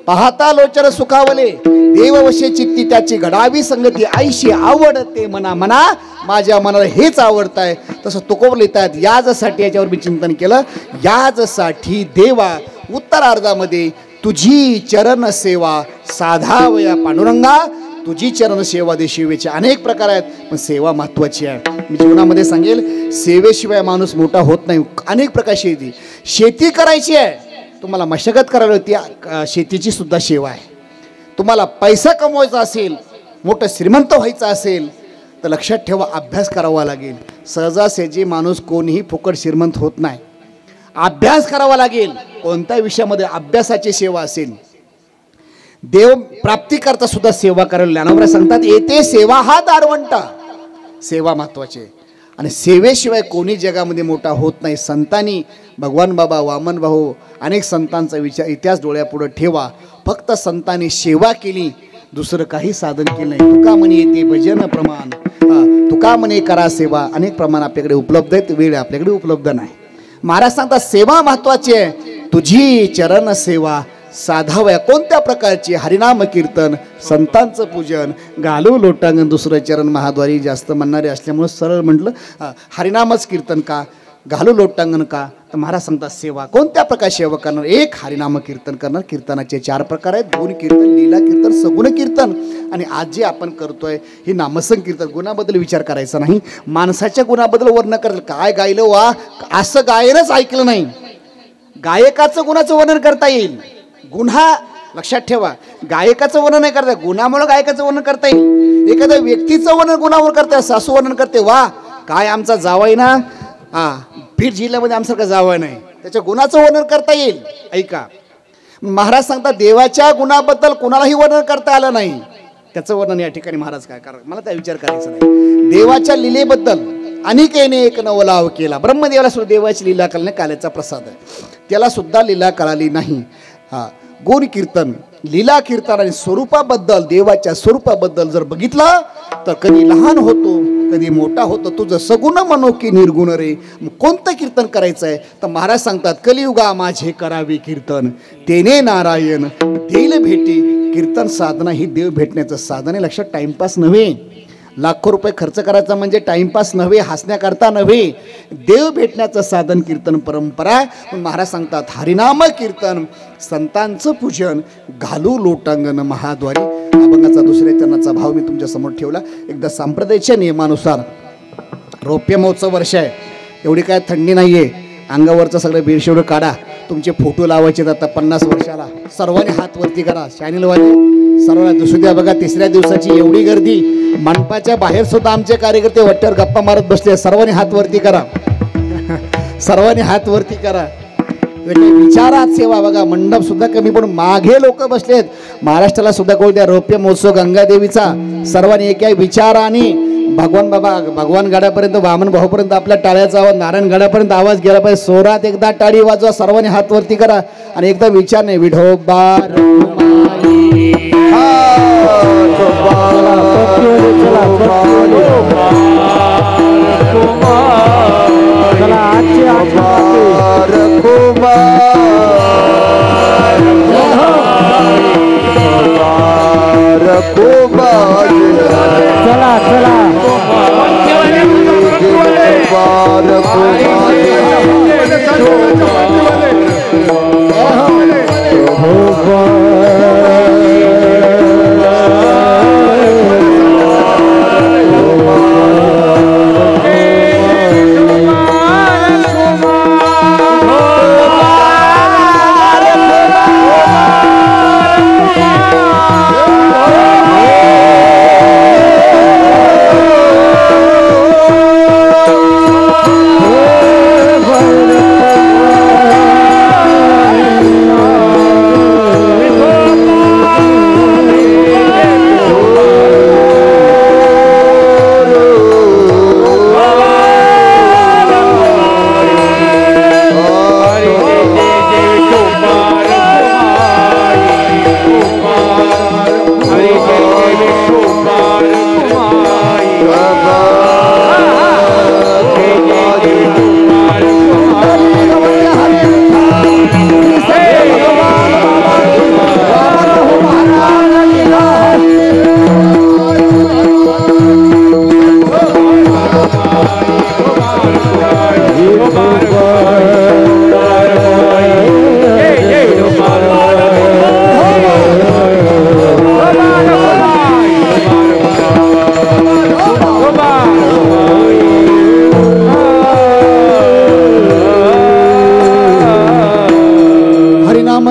A: पाहता लोचन सुखावले, देववशे चित्ती त्याची घडावी संगती, आईशी आवडते मना मना, माझ्या मनाला हेच आवडत आहे. तसं तुकोबर लिहितायत. याजसाठी याच्यावर मी चिंतन केलं. याजसाठी देवा उत्तरार्धामध्ये तुझी चरण सेवा साधावया पांडुरंगा, तुझी चरण सेवा दे. सेवेचे अनेक प्रकार आहेत, पण सेवा महत्त्वाची आहे. मी जीवनामध्ये सांगेल, सेवेशिवाय माणूस मोठा होत नाही. अनेक प्रकारची शेती करायची आहे, तुम्हाला मशागत करायला होती, शेतीची सुद्धा सेवा आहे. तुम्हाला पैसा कमवायचा असेल, मोठं श्रीमंत व्हायचं असेल तर लक्षात ठेवा, अभ्यास करावा लागेल. सहजासहजी माणूस कोणीही फुकट श्रीमंत होत नाही. अभ्यास करावा लागेल. कोणत्या विषयामध्ये अभ्यासाची सेवा असेल. देव प्राप्ती करता सुद्धा सेवा करायला ज्ञानोबा सांगतात, येते सेवा हा दारवंटा. सेवा महत्वाची आहे, आणि सेवेशिवाय कोणी जगामध्ये मोठा होत नाही. संतांनी, भगवान बाबा, वामन भाऊ, अनेक संतांचा विचार इतिहास डोळ्यापुढे ठेवा. फक्त संतांनी सेवा केली, दुसरं काही साधन केलं नाही. तुका म्हणे येते भजन प्रमाण, तुका म्हणे करा सेवा. अनेक प्रमाण आपल्याकडे उपलब्ध आहेत, वेळ आपल्याकडे उपलब्ध नाही. महाराज सांगतात सेवा महत्वाची आहे. तुझी चरण सेवा साधाव्या. कोणत्या प्रकारची? हरिनाम कीर्तन, संतांचं पूजन, घालू लोटांगण. दुसरं चरण महाद्वारी जास्त म्हणणारे असल्यामुळे सरळ म्हटलं हरिनामच कीर्तन का, घालू लोटांगण का, तर महाराज सांगतात सेवा कोणत्या प्रकार सेवा करणार. एक हरिनाम कीर्तन करणार. कीर्तनाचे 4 प्रकार आहेत. गुण कीर्तन, लीला कीर्तन, सगुण कीर्तन. आणि आज जे आपण करतोय हे नामसंकीर्तन. गुणाबद्दल विचार करायचा नाही, माणसाच्या गुणाबद्दल वर्णन करायचं. काय गायलं वा असं गायनच ऐकलं नाही. गायकाचं गुणाचं वर्णन करता येईल. गुन्हा लक्षात ठेवा, गायकाचं वर्णन नाही करता, गुणामुळे गायकाचं वर्णन करता येईल. एखाद्या व्यक्तीचं वर्णन गुणावर करते. सासू वर्णन करते, वा काय आमचा जावाई ना, बीड जिल्ह्यामध्ये आमसारखं जावं नाही, त्याच्या गुणाचं वर्णन करता येईल. ऐका, महाराज सांगतात देवाच्या गुणाबद्दल कोणालाही वर्णन करता आलं नाही, त्याचं वर्णन या ठिकाणी महाराज काय करा. मला त्या विचार करायचा नाही. देवाच्या लीलेबद्दल अनिकेने एक नवलाव केला. ब्रह्मदेवाला सुद्धा देवाची लीला कळणे काल्याचा प्रसाद आहे, त्याला सुद्धा लीला कळाली नाही. गुण कीर्तन, लीला कीर्तन आणि स्वरूपाबद्दल, देवाच्या स्वरूपाबद्दल जर बघितलं तर कधी लहान होतो कधी मोठा होतो. तुझं सगुण म्हणो की निर्गुण रे. मग कोणतं कीर्तन करायचं आहे तर महाराज सांगतात कलियुगा माझे करावे कीर्तन, तेने नारायण देईल भेटी. कीर्तन साधना ही देव भेटण्याचं साधन आहे. लक्षात, टाइमपास नव्हे. लाखो रुपये खर्च करायचा म्हणजे टाइमपास नव्हे, हसण्याकरता नव्हे, देव भेटण्याचं साधन कीर्तन परंपरा. महाराज सांगतात हरिनाम कीर्तन, संतांचं पूजन, घालू लोटांगण महाद्वारी. अभंगाचा 2ऱ्या चरणाचा भाव मी तुमच्या समोर ठेवला. एकदा संप्रदायाच्या नियमानुसार रौप्य महोत्सव वर्ष आहे, एवढी काय थंडी नाही आहे, अंगावरचं सगळं बेडशेड काढा. तुमचे फोटो लावायचे आता 50 वर्षाला. सर्वांनी हात वरती करा. चॅनलवाले सर्वांना दुसऱ्या बघा, 3ऱ्या दिवसाची एवढी गर्दी, मंडपाच्या बाहेर सुद्धा आमचे कार्यकर्ते वट्ट्यावर गप्पा मारत बसले. सर्वांनी हात वरती करा, सर्वांनी हात वरती करा. विचारात सेवा बघा, मंडप सुद्धा कमी पण मागे लोक बसलेत. महाराष्ट्राला सुद्धा कोण द्या रौप्य महोत्सव गंगादेवीचा. सर्वांनी एक विचाराने भगवान बाबा, भगवान गडापर्यंत, वामन भाऊपर्यंत आपल्या टाळ्याचा आवाज, नारायण गडापर्यंत आवाज गेला पाहिजे. सोरात एकदा टाळी वाजवा, सर्वांनी हात वरती करा आणि एकदम विचार नाही. विठोबा
B: चला चला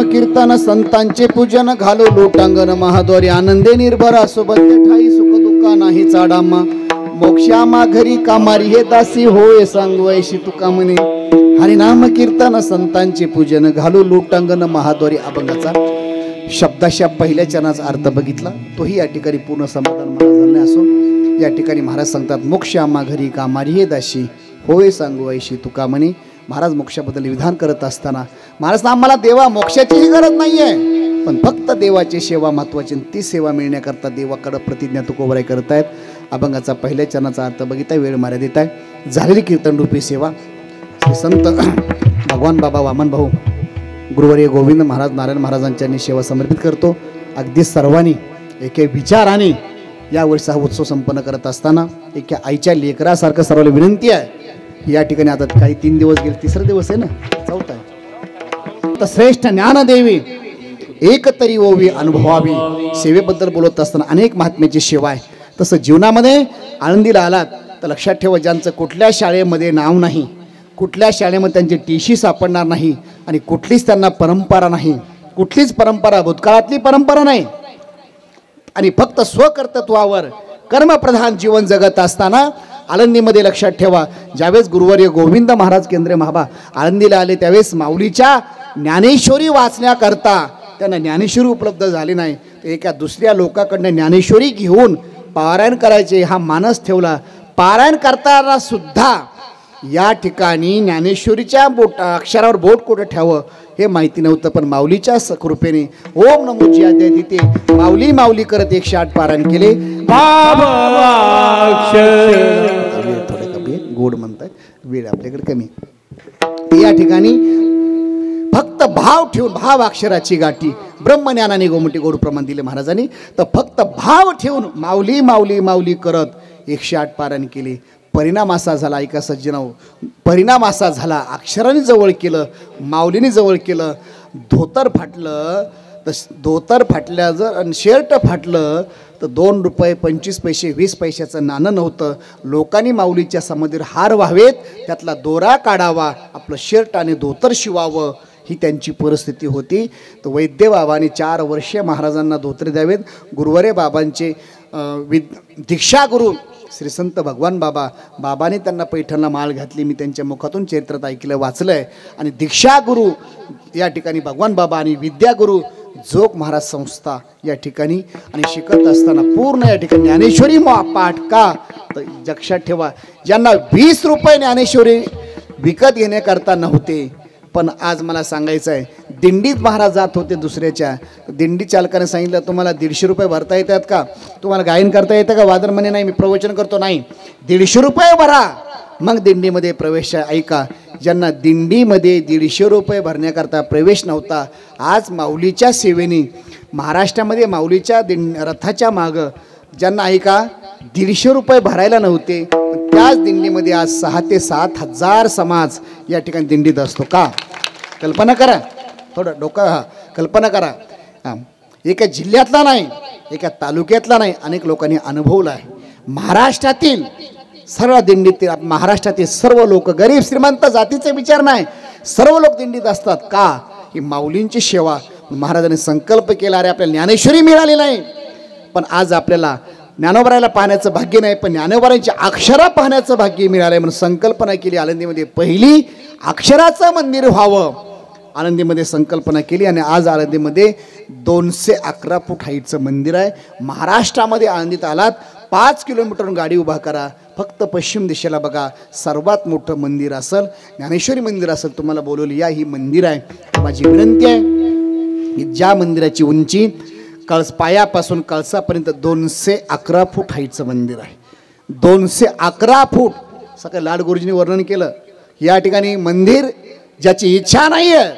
A: कीर्तन, संतांचे पूजन, घालो लोटांगण महाद्वारी. आनंदे निर्भरा सोबत ठाई, सुख दुःखा नाही चाडामा. मोक्षामा घरी कामारी हे दासी होय सांगवायशी तुका म्हणे. हरिनाम कीर्तन, संतांचे पूजन, घालो लोटांगण महाद्वारी. अभंगाचा शब्दाशब्द पहिल्या चरणाचा अर्थ बघितला, तोही या ठिकाणी पूर्ण समाधान महाराजांना असो. या ठिकाणी महाराज सांगतात मोक्षामा घरी कामारी हे दासी होय सांगवायशी तुका म्हणे. महाराज मोक्षाबद्दल विधान करत असताना महाराज आम्हाला देवा मोक्षाचीही गरज नाही आहे, पण फक्त देवाची सेवा महत्त्वाची. ती सेवा मिळण्याकरता देवाकडे प्रतिज्ञा तुकोबराई करतायत. अभंगाचा पहिल्या चरणाचा अर्थ बघितला, वेळ मर्यादित आहे. झालेली कीर्तनरूपी सेवा श्री संत भगवान बाबा वामन भाऊ गुरुवर्य गोविंद महाराज नारायण महाराजांच्या सेवा समर्पित करतो. अगदी सर्वांनी एके विचाराने या वर्षी हा उत्सव संपन्न करत असताना एका आईच्या लेकरासारखं सर्वांना विनंती आहे या ठिकाणी आता काही 3 दिवस गेले, 3रा दिवस आहे ना, 4था आहे. तर श्रेष्ठ ज्ञानदेवी एक तरी ओवी अनुभवावी. सेवेबद्दल बोलत असताना अनेक महात्म्याची सेवा आहे. तसं जीवनामध्ये आळंदीला आलात तर लक्षात ठेवा, ज्यांचं कुठल्या शाळेमध्ये नाव नाही, कुठल्या शाळेमध्ये त्यांची टीशी सापडणार नाही आणि कुठलीच त्यांना परंपरा नाही, कुठलीच परंपरा भूतकाळातली परंपरा नाही, आणि फक्त स्वकर्तृत्वावर कर्मप्रधान जीवन जगत असताना आळंदीमध्ये लक्षात ठेवा, ज्यावेळेस गुरुवर्य गोविंद महाराज केंद्रीय महाबा आळंदीला आले त्यावेळेस माऊलीच्या ज्ञानेश्वरी वाचण्याकरता त्यांना ज्ञानेश्वरी उपलब्ध झाली नाही. तर एका दुसऱ्या लोकाकडनं ज्ञानेश्वरी घेऊन पारायण करायचे हा मानस ठेवला. पारायण करताना सुद्धा या ठिकाणी ज्ञानेश्वरीच्या अक्षरावर बोट कुठं ठेवावं हे माहिती नव्हतं, पण माऊलीच्या कृपेने ओम नमो जी अध्याय तिथे माऊली माऊली करत 108 पारायण केले. थोडे कमी गोड म्हणताय, वेळ आपल्याकडे कमी. या ठिकाणी फक्त भाव ठेवून, भाव अक्षराची गाठी ब्रह्मज्ञानाने गोमटी गोड प्रमाण दिले महाराजांनी. तर फक्त भाव ठेवून माऊली माऊली माऊली करत 108 पारायण केले. परिणाम असा झाला, ऐका सज्जनाओ, परिणाम असा झाला, अक्षराने जवळ केलं, माऊलीने जवळ केलं. धोतर फाटलं तर धोतर फाटल्या जर शर्ट फाटलं तर 2 रुपये 25 पैसे 20 पैशाचं नाणं नव्हतं. लोकांनी माऊलीच्या समाधीवर हार व्हावेत, त्यातला दोरा काढावा, आपलं शर्ट आणि धोतर शिवावं, ही त्यांची परिस्थिती होती. तर वैद्य बाबांनी 4 वर्षे महाराजांना धोत्रे द्यावेत. गुरुवारे बाबांचे दीक्षागुरू श्री संत भगवान बाबाने त्यांना पैठणला माळ घातली. मी त्यांच्या मुखातून चरित्रात ऐकलं, वाचलं आहे. आणि दीक्षागुरू या ठिकाणी भगवान बाबा आणि विद्यागुरू जोग महाराज संस्था या ठिकाणी. आणि शिकत असताना पूर्ण या ठिकाणी ज्ञानेश्वरी पाठ का, तर लक्षात ठेवा, ज्यांना 20 रुपये ज्ञानेश्वरी विकत घेण्याकरता नव्हते, पण आज मला सांगायचं आहे, दिंडीत महाराज जात होते दुसऱ्याच्या. दिंडी चालकाने सांगितलं, तुम्हाला 150 रुपये भरता येतात का, तुम्हाला गायन करता येतं का, वादन म्हणे नाही मी प्रवचन करतो, नाही 150 रुपये भरा मग दिंडीमध्ये प्रवेश. ऐका, ज्यांना दिंडीमध्ये 150 रुपये भरण्याकरता प्रवेश नव्हता, आज माऊलीच्या सेवेने महाराष्ट्रामध्ये माऊलीच्या रथाच्या मागं ज्यांना ऐका 150 रुपये भरायला नव्हते, त्याच दिंडीमध्ये आज 6 ते 7 हजार समाज या ठिकाणी दिंडीत असतो. का कल्पना करा, थोडं डोकं कल्पना करा. एका जिल्ह्यातला नाही, एका तालुक्यातला नाही, अनेक लोकांनी अनुभवला आहे. महाराष्ट्रातील सर्व दिंडीतील, महाराष्ट्रातील सर्व लोक, गरीब श्रीमंत जातीचे विचार नाही, सर्व लोक दिंडीत असतात. का, ही माऊलींची सेवा. महाराजांनी संकल्प केला, अरे आपल्याला ज्ञानेश्वरी मिळाली नाही, पण आज आपल्याला ज्ञानोबरायला पाहण्याचं भाग्य नाही, पण ज्ञानोबरांची अक्षरा पाहण्याचं भाग्य मिळालंय. म्हणून संकल्पना केली, आळंदीमध्ये पहिली अक्षराचं मंदिर व्हावं, आळंदीमध्ये संकल्पना केली. आणि आज आळंदीमध्ये 211 फूट हाईटचं मंदिर आहे. महाराष्ट्रामध्ये आळंदीत आलात 5 किलोमीटरवरून गाडी उभा करा, फक्त पश्चिम दिशेला बघा, सर्वात मोठं मंदिर असेल, ज्ञानेश्वरी मंदिर असेल, तुम्हाला बोलवली या ही मंदिर आहे. माझी विनंती आहे की ज्या मंदिराची उंची पायापासून कळसापर्यंत 211 फूट हाईटचं मंदिर आहे. 211 फूट. सकाळी लाड गुरुजींनी वर्णन केलं, या ठिकाणी मंदिर ज्याची इच्छा नाही आहे,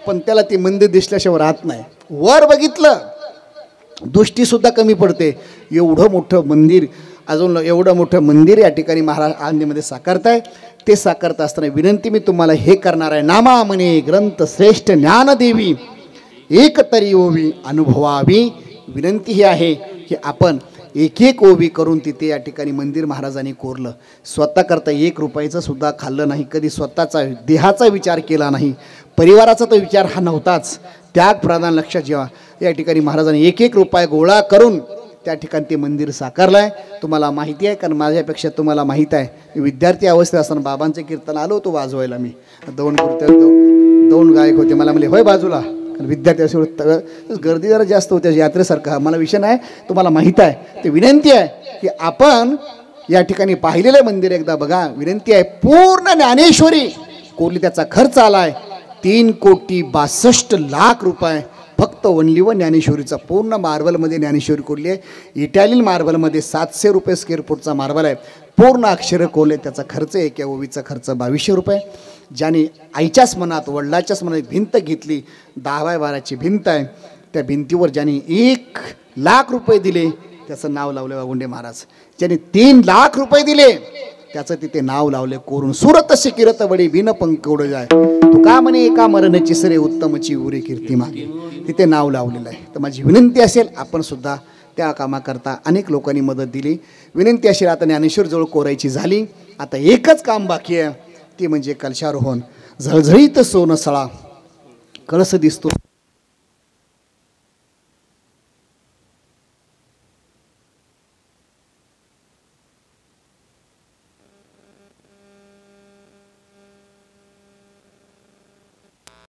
A: पण त्याला ती मंदिर दिसल्याशिवाय राहत नाही. वर बघितलं दृष्टीसुद्धा कमी पडते. एवढं मोठं मंदिर, अजून एवढं मोठं मंदिर या ठिकाणी महाराज आळंदीमध्ये साकारताय. ते साकारत असताना विनंती मी तुम्हाला हे करणार आहे, नामा म्हणे ग्रंथ श्रेष्ठ ज्ञानदेवी एक तरी ओवी अनुभवावी. विनंती ही आहे की आपण एक एक ओवी करून तिथे या ठिकाणी मंदिर महाराजांनी कोरलं. स्वतः करता 1 रुपयाचं सुद्धा खाल्लं नाही, कधी स्वतःचा देहाचा विचार केला नाही, परिवाराचा तो विचार हा नव्हताच. त्याग प्रधान लक्षात जेव्हा या ठिकाणी महाराजांनी 1 रुपया गोळा करून त्या ठिकाणी ते मंदिर साकारलं आहे. तुम्हाला माहिती आहे, कारण माझ्यापेक्षा तुम्हाला माहीत आहे, विद्यार्थी अवस्थेत असताना बाबांचे कीर्तन आलो होतो वाजवायला. मी 2 गायक होते, मला म्हणले होय बाजूला, विद्यार्थी असे गर्दी जरा जास्त होते यात्रेसारखा. मला विषय नाही, तुम्हाला माहीत आहे. ते विनंती आहे की आपण या ठिकाणी पाहिलेलं मंदिर एकदा बघा. विनंती आहे, पूर्ण ज्ञानेश्वरी कोरली, त्याचा खर्च आलाय 3,62,00,000 रुपये. फक्त ओनली वन ज्ञानेश्वरीचा पूर्ण मार्बलमध्ये ज्ञानेश्वरी कोरली आहे. इटालियन मार्बलमध्ये 700 रुपये स्क्वेअर फूटचा मार्बल आहे. पूर्ण अक्षरं कोरले, त्याचा खर्च, एका ओवीचा खर्च 2200 रुपये. ज्याने आईच्याच मनात, वडिलाच्याच मनात भिंत घेतली, 10 बाय 12ची भिंत आहे. त्या भिंतीवर ज्याने 1,00,000 रुपये दिले त्याचं नाव लावलं वागुंडे महाराज. ज्याने 3,00,000 रुपये दिले त्याचं तिथे नाव लावले कोरून. सुरत शिकिरत वडी बिन पंख उड जाय, तुका म्हणे एका मरणची सरे उत्तमची उरी कीर्ती मागे. तिथे नाव लावलेलं आहे. तर माझी विनंती असेल, आपण सुद्धा त्या कामाकरता अनेक लोकांनी मदत दिली. विनंती असेल, आता ज्ञानेश्वर जवळ कोरायची झाली. आता एकच काम बाकी आहे, ते म्हणजे कलशारोहण. झळझळीत सोनं सळा कळस दिसतो.